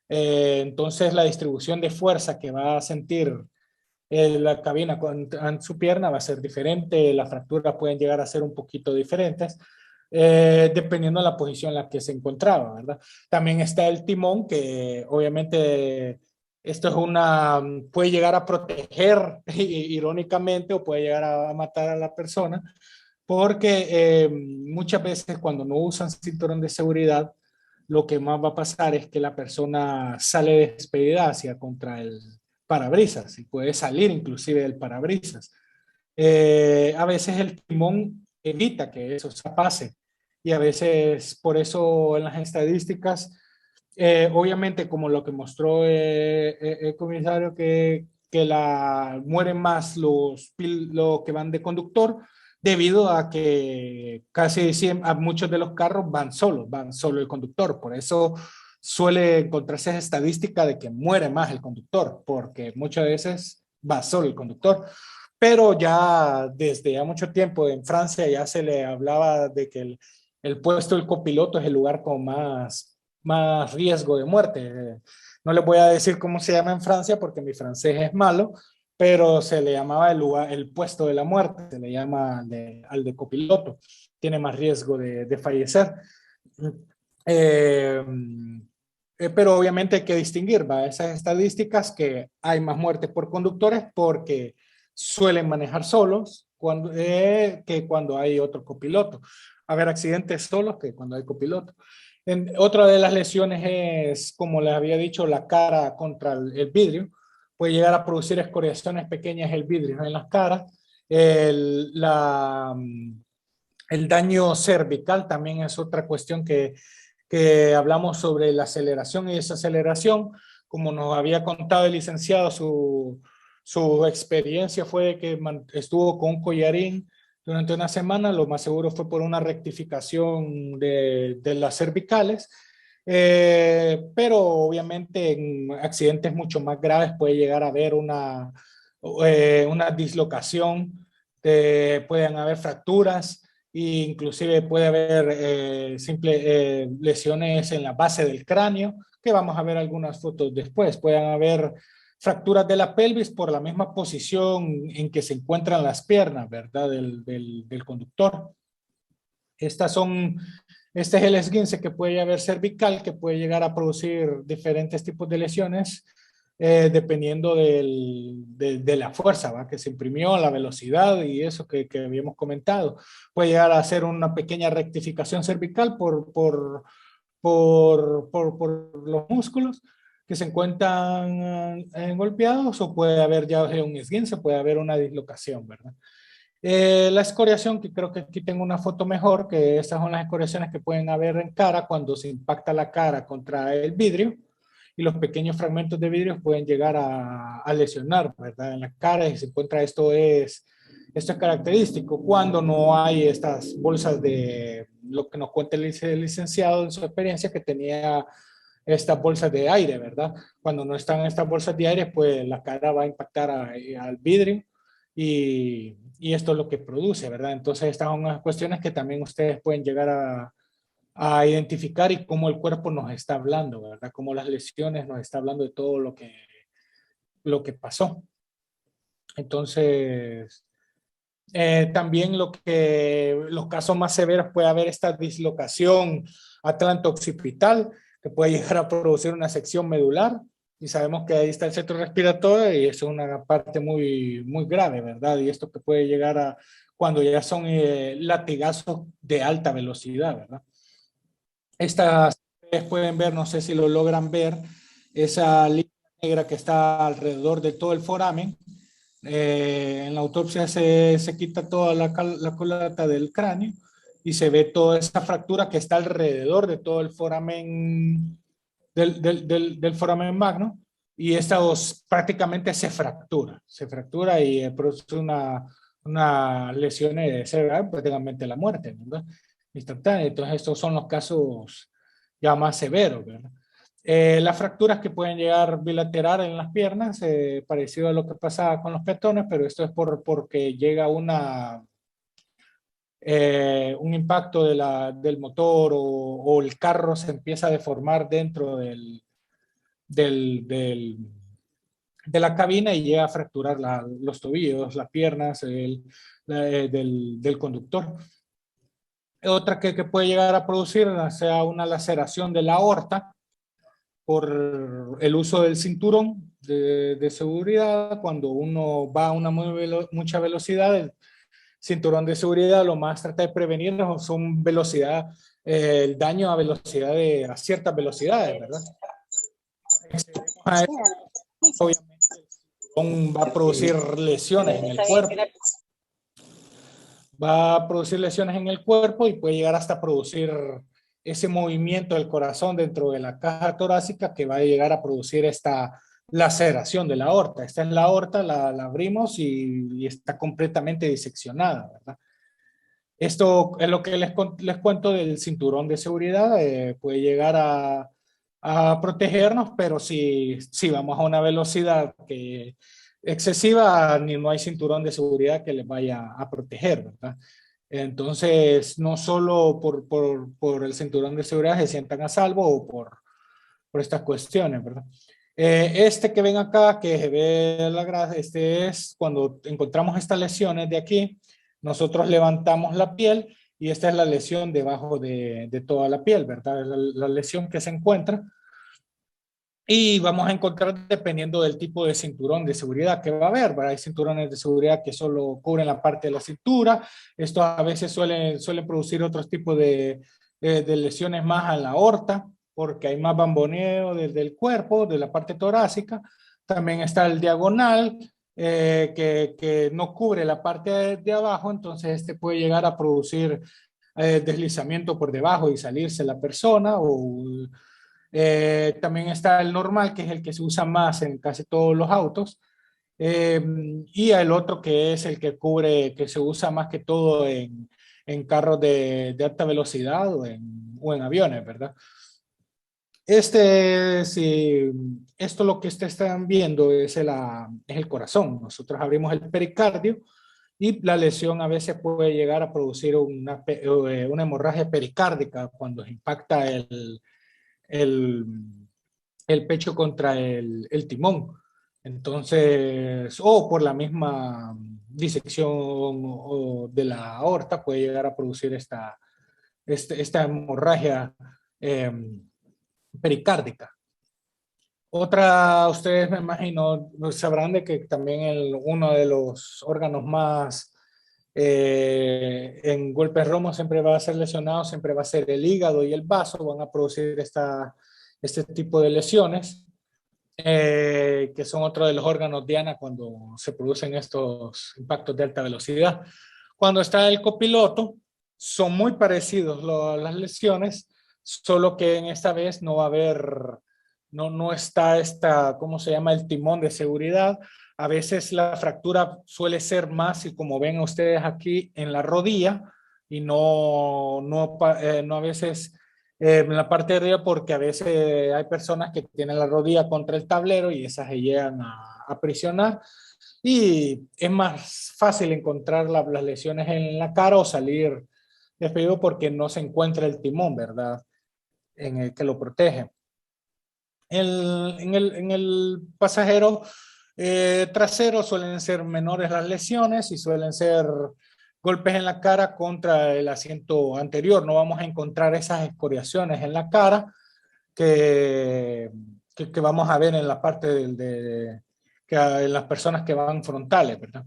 Entonces la distribución de fuerza que va a sentir la cabina en su pierna va a ser diferente. Las fracturas pueden llegar a ser un poquito diferentes, dependiendo de la posición en la que se encontraba, ¿verdad? También está el timón, que obviamente esto puede llegar a proteger irónicamente, o puede llegar a matar a la persona, porque muchas veces cuando no usan cinturón de seguridad, lo que más va a pasar es que la persona sale despedida hacia contra el parabrisas, y puede salir inclusive del parabrisas. A veces el timón evita que eso pase, y a veces por eso en las estadísticas, obviamente como lo que mostró el comisario, que mueren más los que van de conductor, debido a que a muchos de los carros van solo el conductor. Por eso suele encontrarse esa estadística de que muere más el conductor, porque muchas veces va solo el conductor. Pero ya desde ya mucho tiempo en Francia ya se le hablaba de que el puesto del copiloto es el lugar con más riesgo de muerte. No les voy a decir cómo se llama en Francia porque mi francés es malo, pero se le llamaba el puesto de la muerte, se le llama al de copiloto. Tiene más riesgo de fallecer. Pero obviamente hay que distinguir esas estadísticas, que hay más muertes por conductores porque suelen manejar solos que cuando hay otro copiloto. Haber accidentes solos que cuando hay copiloto. Otra de las lesiones es, como les había dicho, la cara contra el vidrio. Puede llegar a producir escoriaciones pequeñas el vidrio en las caras. El daño cervical también es otra cuestión que hablamos sobre la aceleración y desaceleración. Como nos había contado el licenciado, su experiencia fue de que estuvo con un collarín durante una semana, lo más seguro fue por una rectificación de las cervicales, pero obviamente en accidentes mucho más graves puede llegar a haber una dislocación, pueden haber fracturas, e inclusive puede haber lesiones en la base del cráneo, que vamos a ver algunas fotos después. Pueden haber fracturas de la pelvis por la misma posición en que se encuentran las piernas, ¿verdad? Del conductor. Este es el esguince que puede haber cervical, que puede llegar a producir diferentes tipos de lesiones, dependiendo de la fuerza, ¿va? Que se imprimió, la velocidad y eso que habíamos comentado. Puede llegar a hacer una pequeña rectificación cervical por los músculos que se encuentran golpeados, o puede haber ya un esguince, puede haber una dislocación, ¿verdad? La escoriación, que creo que aquí tengo una foto mejor, que estas son las escoriaciones que pueden haber en cara cuando se impacta la cara contra el vidrio, y los pequeños fragmentos de vidrio pueden llegar a lesionar, ¿verdad? En la cara, y se encuentra esto es característico cuando no hay estas bolsas de, lo que nos cuenta el licenciado en su experiencia, que tenía estas bolsas de aire, ¿verdad? Cuando no están estas bolsas de aire, pues la cara va a impactar al vidrio, y esto es lo que produce, ¿verdad? Entonces estas son unas cuestiones que también ustedes pueden llegar a identificar, y cómo el cuerpo nos está hablando, ¿verdad? Cómo las lesiones nos está hablando de todo lo que pasó. Entonces, también los casos más severos, puede haber esta dislocación atlanto-occipital, que puede llegar a producir una sección medular, y sabemos que ahí está el centro respiratorio, y eso es una parte muy, muy grave, ¿verdad? Y esto que puede llegar a cuando ya son latigazos de alta velocidad, ¿verdad? Estas ustedes pueden ver, no sé si lo logran ver, esa línea negra que está alrededor de todo el foramen. En la autopsia se quita toda la culata del cráneo, y se ve toda esa fractura que está alrededor de todo el foramen del foramen magno, y esta prácticamente se fractura y produce una lesión cerebral, prácticamente la muerte, ¿verdad? Instantánea. Entonces estos son los casos ya más severos, ¿verdad? Las fracturas que pueden llegar bilateral en las piernas, parecido a lo que pasaba con los peatones, pero esto es porque llega un impacto del motor, o el carro se empieza a deformar dentro de la cabina, y llega a fracturar los tobillos, las piernas del conductor. Otra que puede llegar a producir sea una laceración de la aorta por el uso del cinturón de seguridad. Cuando uno va a una mucha velocidad, el cinturón de seguridad lo más trata de prevenir son el daño a a ciertas velocidades, ¿verdad? Obviamente el cinturón va a producir lesiones en el cuerpo. Va a producir lesiones en el cuerpo, y puede llegar hasta producir ese movimiento del corazón dentro de la caja torácica, que va a llegar a producir esta laceración de la aorta. Esta es la aorta, la abrimos y está completamente diseccionada, ¿verdad? Esto es lo que les cuento del cinturón de seguridad. Puede llegar a protegernos, pero si vamos a una velocidad excesiva, ni no hay cinturón de seguridad que les vaya a proteger, ¿verdad? Entonces, no solo por el cinturón de seguridad se sientan a salvo, o por estas cuestiones, ¿verdad? Este que ven acá, que se ve la grasa, es cuando encontramos estas lesiones de aquí, nosotros levantamos la piel, y esta es la lesión debajo de toda la piel, ¿verdad? La lesión que se encuentra. Y vamos a encontrar dependiendo del tipo de cinturón de seguridad que va a haber, ¿verdad? Hay cinturones de seguridad que solo cubren la parte de la cintura. Estos a veces suelen producir otros tipos de lesiones más a la aorta, porque hay más bamboneo desde el cuerpo, de la parte torácica. También está el diagonal, que no cubre la parte de abajo, entonces este puede llegar a producir deslizamiento por debajo y salirse la persona. También está el normal, que es el que se usa más en casi todos los autos. Y el otro que es el que cubre, que se usa más que todo en carros de alta velocidad o en aviones, ¿verdad? Si esto lo que ustedes están viendo es el corazón. Nosotros abrimos el pericardio y la lesión a veces puede llegar a producir una hemorragia pericárdica cuando impacta el, el pecho contra el timón. Entonces, o por la misma disección de la aorta puede llegar a producir esta hemorragia pericárdica. Ustedes me imagino sabrán de que también uno de los órganos más en golpes romos siempre va a ser lesionado, siempre va a ser el hígado y el vaso, van a producir este tipo de lesiones, que son otro de los órganos diana cuando se producen estos impactos de alta velocidad. Cuando está el copiloto, son muy parecidos las lesiones, solo que en esta vez no va a haber, no está ¿cómo se llama? El timón de seguridad. A veces la fractura suele ser más, y como ven ustedes aquí, en la rodilla, y no a veces en la parte de arriba, porque a veces hay personas que tienen la rodilla contra el tablero y esas se llegan a aprisionar. Y es más fácil encontrar las lesiones en la cara o salir despedido porque no se encuentra el timón, ¿verdad? En el que lo protege. En el pasajero trasero suelen ser menores las lesiones y suelen ser golpes en la cara contra el asiento anterior. No vamos a encontrar esas escoriaciones en la cara que vamos a ver en la parte en las personas que van frontales, ¿verdad?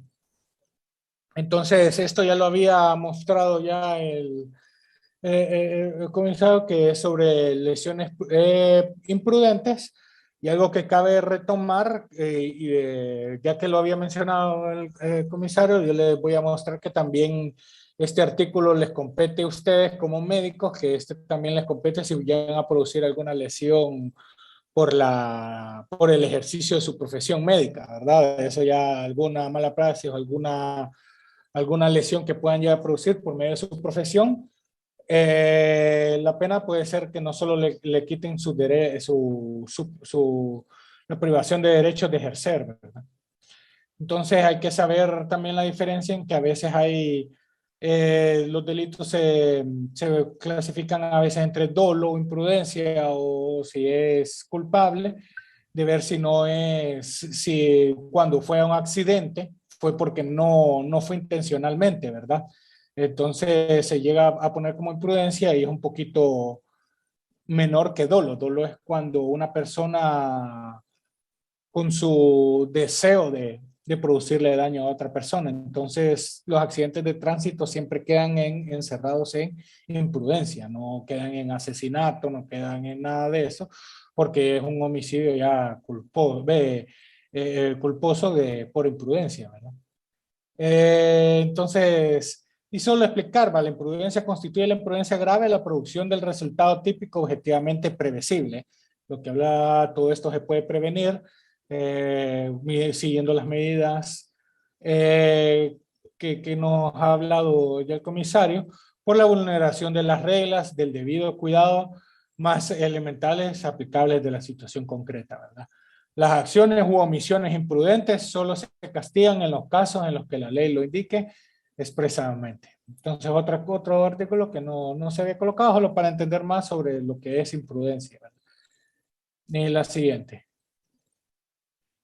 Entonces, esto ya lo había mostrado ya el comisario, que es sobre lesiones imprudentes, y algo que cabe retomar, ya que lo había mencionado el comisario, yo les voy a mostrar que también este artículo les compete a ustedes como médicos, que también les compete si llegan a producir alguna lesión por el ejercicio de su profesión médica, ¿verdad? Eso ya alguna mala praxis o alguna lesión que puedan llegar a producir por medio de su profesión. La pena puede ser que no solo le quiten la privación de derechos de ejercer, ¿verdad? Entonces hay que saber también la diferencia en que a veces los delitos se clasifican a veces entre dolo o imprudencia, o si es culpable, de ver si cuando fue un accidente fue porque no fue intencionalmente, ¿verdad? Entonces se llega a poner como imprudencia y es un poquito menor que dolo. Dolo es cuando una persona con su deseo de producirle daño a otra persona. Entonces los accidentes de tránsito siempre quedan encerrados en imprudencia, no quedan en asesinato, no quedan en nada de eso, porque es un homicidio ya culposo por imprudencia, ¿verdad? Entonces, y solo explicar, la imprudencia constituye la imprudencia grave, la producción del resultado típico objetivamente previsible. Lo que habla, todo esto se puede prevenir siguiendo las medidas que nos ha hablado ya el comisario, por la vulneración de las reglas del debido cuidado más elementales aplicables de la situación concreta, ¿verdad? Las acciones u omisiones imprudentes solo se castigan en los casos en los que la ley lo indique expresamente. Entonces, otro artículo que no se había colocado, solo para entender más sobre lo que es imprudencia, ¿verdad? Ni la siguiente.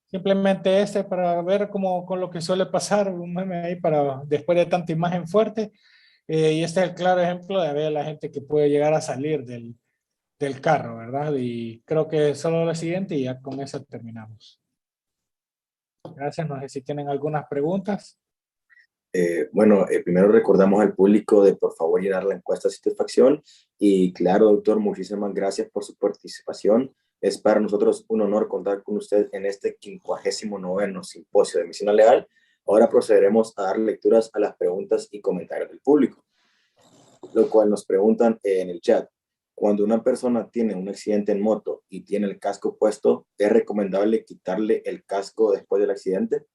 Simplemente para ver cómo con lo que suele pasar, un meme ahí para después de tanta imagen fuerte. Y este es el claro ejemplo de ver a la gente que puede llegar a salir del carro, ¿verdad? Y creo que solo la siguiente y ya con eso terminamos. Gracias, no sé si tienen algunas preguntas. Primero recordamos al público de por favor llenar la encuesta de satisfacción y claro, doctor, muchísimas gracias por su participación. Es para nosotros un honor contar con usted en este 59º Simposio de Medicina Legal. Ahora procederemos a dar lecturas a las preguntas y comentarios del público, lo cual nos preguntan en el chat. Cuando una persona tiene un accidente en moto y tiene el casco puesto, ¿es recomendable quitarle el casco después del accidente?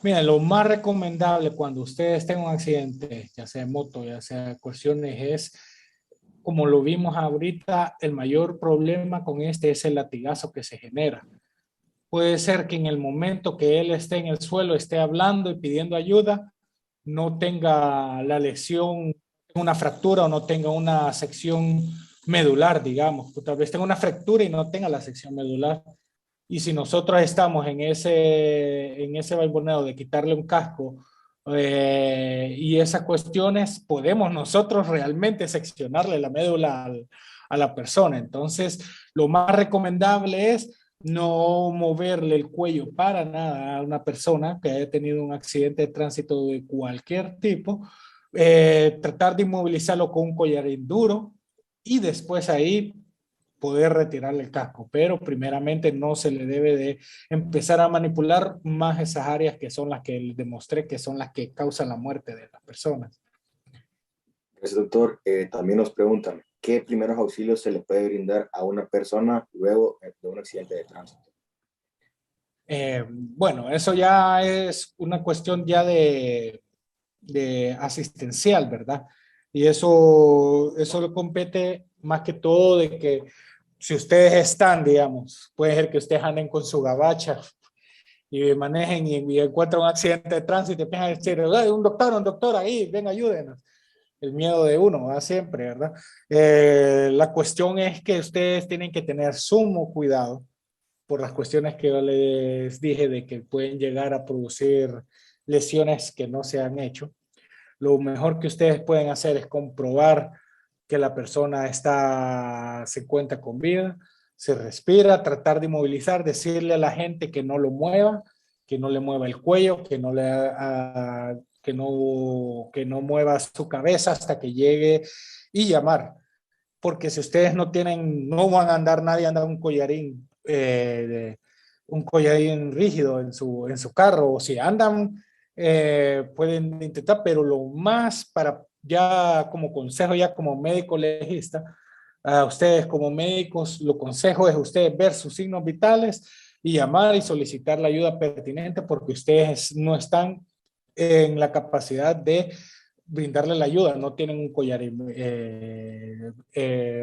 Mira, lo más recomendable cuando ustedes tengan un accidente, ya sea en moto, ya sea cuestiones, es, como lo vimos ahorita, el mayor problema con este es el latigazo que se genera. Puede ser que en el momento que él esté en el suelo, esté hablando y pidiendo ayuda, no tenga la lesión, una fractura o no tenga una sección medular, digamos. Tal vez tenga una fractura y no tenga la sección medular. Y si nosotros estamos en ese balboneo de quitarle un casco y esas cuestiones, podemos nosotros realmente seccionarle la médula a la persona. Entonces, lo más recomendable es no moverle el cuello para nada a una persona que haya tenido un accidente de tránsito de cualquier tipo, tratar de inmovilizarlo con un collarín duro y después ahí poder retirarle el casco, pero primeramente no se le debe de empezar a manipular más esas áreas que son las que les demostré que son las que causan la muerte de las personas. Gracias, doctor. También nos preguntan, ¿qué primeros auxilios se le puede brindar a una persona luego de un accidente de tránsito? Bueno, eso ya es una cuestión ya de asistencial, ¿verdad? Y eso le compete más que todo de que si ustedes están, digamos, puede ser que ustedes anden con su gabacha y manejen y encuentran un accidente de tránsito y empiezan a decir, un doctor ahí, ven, ayúdenos. El miedo de uno, ¿verdad? Siempre, ¿verdad? La cuestión es que ustedes tienen que tener sumo cuidado por las cuestiones que yo les dije de que pueden llegar a producir lesiones que no se han hecho. Lo mejor que ustedes pueden hacer es comprobar que la persona se encuentra con vida, se respira, tratar de inmovilizar, decirle a la gente que no lo mueva, que no le mueva el cuello, que no mueva su cabeza hasta que llegue y llamar. Porque si ustedes no van a andar, nadie anda un collarín rígido en su carro, o si andan, pueden intentar, pero lo más para ya como consejo, ya como médico legista, a ustedes como médicos, lo consejo es ustedes ver sus signos vitales y llamar y solicitar la ayuda pertinente porque ustedes no están en la capacidad de brindarle la ayuda, no tienen un collarín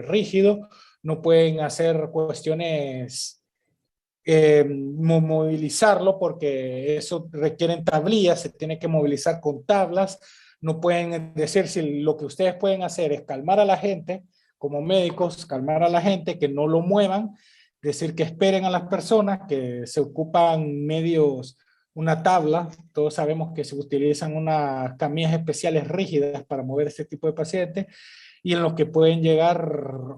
rígido, no pueden hacer cuestiones movilizarlo porque eso requieren tablillas, se tiene que movilizar con tablas, no pueden decir si lo que ustedes pueden hacer es calmar a la gente, como médicos, calmar a la gente, que no lo muevan, decir que esperen a las personas, que se ocupan medios, una tabla, todos sabemos que se utilizan unas camillas especiales rígidas para mover este tipo de pacientes, y en los que pueden llegar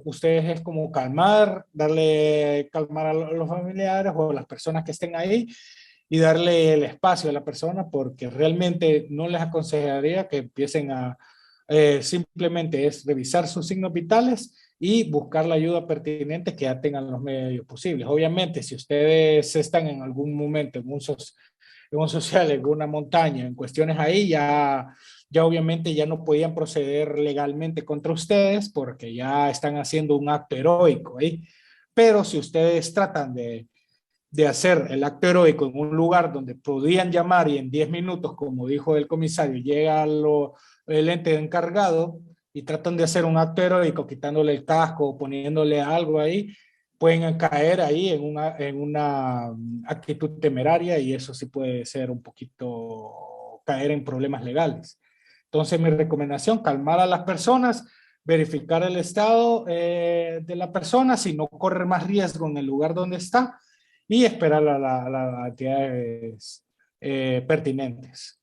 ustedes es como calmar a los familiares o a las personas que estén ahí y darle el espacio a la persona porque realmente no les aconsejaría que empiecen simplemente es revisar sus signos vitales y buscar la ayuda pertinente que ya tengan los medios posibles. Obviamente, si ustedes están en algún momento en un social, en una montaña, en cuestiones ahí, ya obviamente ya no podían proceder legalmente contra ustedes porque ya están haciendo un acto heroico ahí. Pero si ustedes tratan de hacer el acto heroico en un lugar donde podían llamar y en 10 minutos, como dijo el comisario, llega el ente encargado y tratan de hacer un acto heroico quitándole el casco o poniéndole algo ahí, pueden caer ahí en una actitud temeraria y eso sí puede ser un poquito caer en problemas legales. Entonces mi recomendación, calmar a las personas, verificar el estado de la persona, si no corre más riesgo en el lugar donde está y esperar a las actividades pertinentes.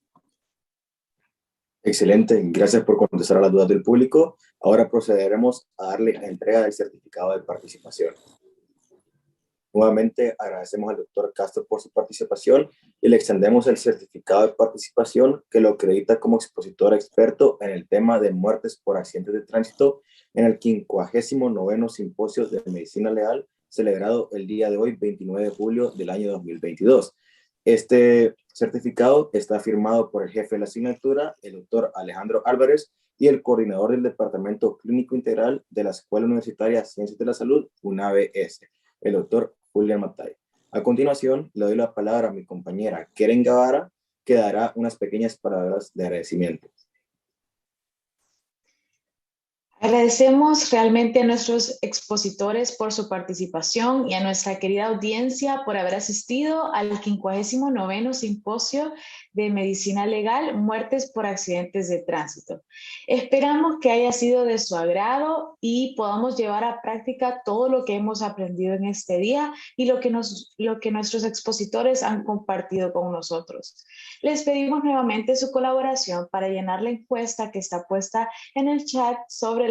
Excelente, gracias por contestar a las dudas del público. Ahora procederemos a darle la entrega del certificado de participación. Nuevamente agradecemos al doctor Castro por su participación y le extendemos el certificado de participación que lo acredita como expositor experto en el tema de muertes por accidentes de tránsito en el 59º Simposio de Medicina Legal, celebrado el día de hoy, 29 de julio del año 2022. Este certificado está firmado por el jefe de la asignatura, el doctor Alejandro Álvarez, y el coordinador del Departamento Clínico Integral de la Escuela Universitaria Ciencias de la Salud, UNAVE-S, el doctor Julián Matay. A continuación, le doy la palabra a mi compañera Keren Guevara, que dará unas pequeñas palabras de agradecimiento. Agradecemos realmente a nuestros expositores por su participación y a nuestra querida audiencia por haber asistido al 59º Simposio de Medicina Legal, Muertes por Accidentes de Tránsito. Esperamos que haya sido de su agrado y podamos llevar a práctica todo lo que hemos aprendido en este día y lo que nuestros expositores han compartido con nosotros. Les pedimos nuevamente su colaboración para llenar la encuesta que está puesta en el chat sobre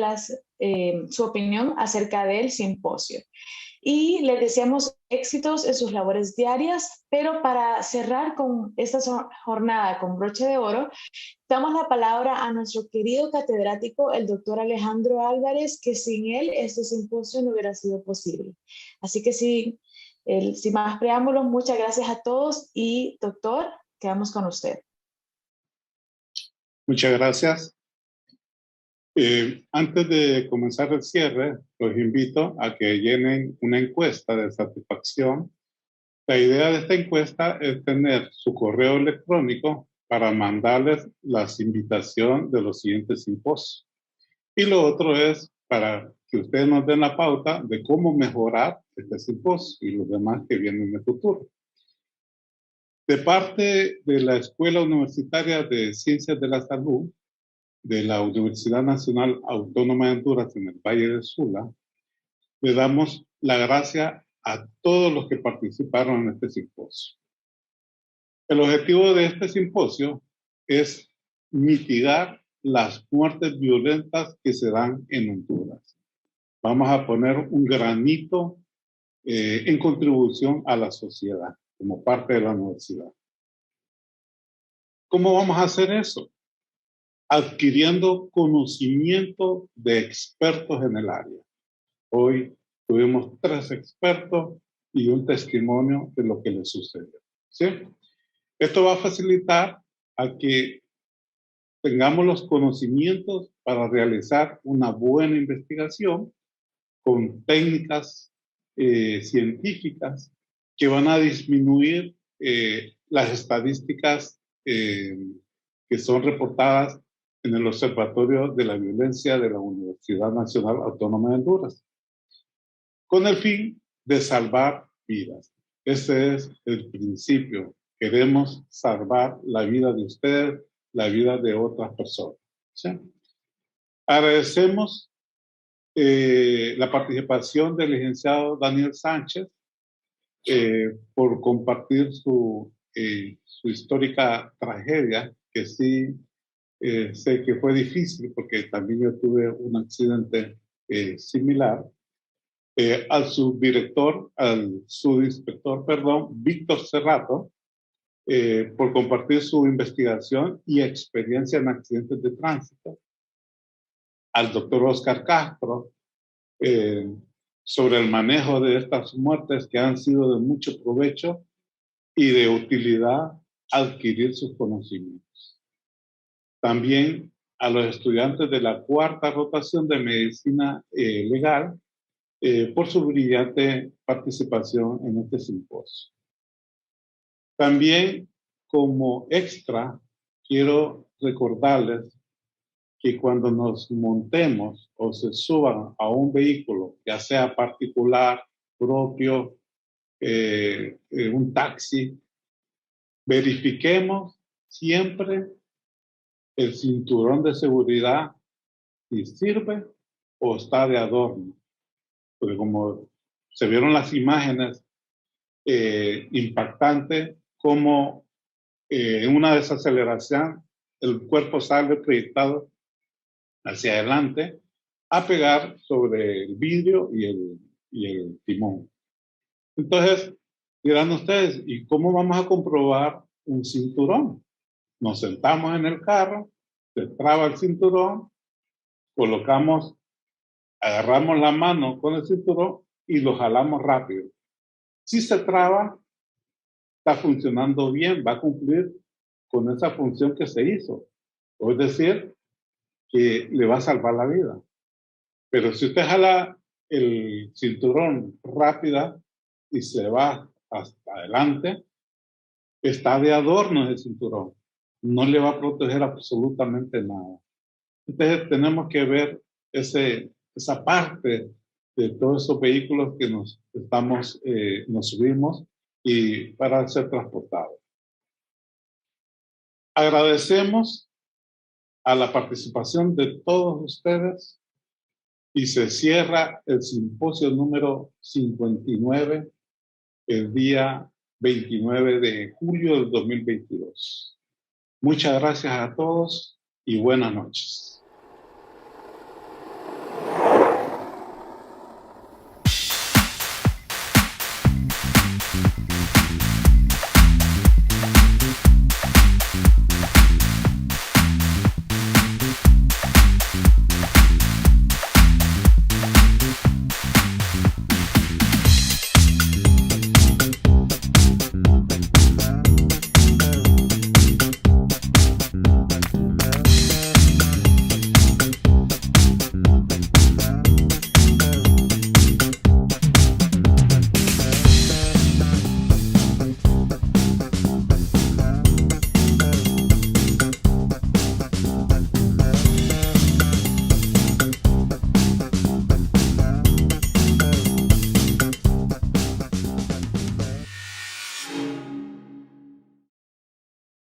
su opinión acerca del simposio. Y les deseamos éxitos en sus labores diarias, pero para cerrar con esta jornada con broche de oro, damos la palabra a nuestro querido catedrático, el doctor Alejandro Álvarez, que sin él este simposio no hubiera sido posible. Así que sin más preámbulos, muchas gracias a todos y doctor, quedamos con usted. Muchas gracias. Antes de comenzar el cierre, los invito a que llenen una encuesta de satisfacción. La idea de esta encuesta es tener su correo electrónico para mandarles las invitaciones de los siguientes simposios. Y lo otro es para que ustedes nos den la pauta de cómo mejorar este simposio y los demás que vienen en el futuro. De parte de la Escuela Universitaria de Ciencias de la Salud, de la Universidad Nacional Autónoma de Honduras en el Valle de Sula, le damos la gracia a todos los que participaron en este simposio. El objetivo de este simposio es mitigar las muertes violentas que se dan en Honduras. Vamos a poner un granito en contribución a la sociedad como parte de la universidad. ¿Cómo vamos a hacer eso? Adquiriendo conocimiento de expertos en el área. Hoy tuvimos 3 expertos y un testimonio de lo que les sucedió. ¿Sí? Esto va a facilitar a que tengamos los conocimientos para realizar una buena investigación con técnicas científicas que van a disminuir las estadísticas que son reportadas en el Observatorio de la Violencia de la Universidad Nacional Autónoma de Honduras, con el fin de salvar vidas. Ese es el principio. Queremos salvar la vida de ustedes, la vida de otras personas. ¿Sí? Agradecemos la participación del licenciado Daniel Sánchez por compartir su histórica tragedia, que sí sé que fue difícil porque también yo tuve un accidente similar. Al subinspector, Víctor Cerrato, por compartir su investigación y experiencia en accidentes de tránsito. Al doctor Oscar Castro, sobre el manejo de estas muertes que han sido de mucho provecho y de utilidad adquirir sus conocimientos. También a los estudiantes de la 4ª rotación de medicina legal por su brillante participación en este simposio. También como extra quiero recordarles que cuando nos montemos o se suban a un vehículo, ya sea particular, propio, un taxi, verifiquemos siempre el cinturón de seguridad si sirve o está de adorno. Porque como se vieron las imágenes impactantes, como en una desaceleración el cuerpo sale proyectado hacia adelante a pegar sobre el vidrio y el timón. Entonces, dirán ustedes, ¿y cómo vamos a comprobar un cinturón? Nos sentamos en el carro, se traba el cinturón, agarramos la mano con el cinturón y lo jalamos rápido. Si se traba, está funcionando bien, va a cumplir con esa función que se hizo. O es decir, que le va a salvar la vida. Pero si usted jala el cinturón rápida y se va hasta adelante, está de adorno el cinturón. No le va a proteger absolutamente nada. Entonces tenemos que ver esa parte de todos esos vehículos que nos subimos y para ser transportados. Agradecemos a la participación de todos ustedes y se cierra el simposio número 59 el día 29 de julio del 2022. Muchas gracias a todos y buenas noches.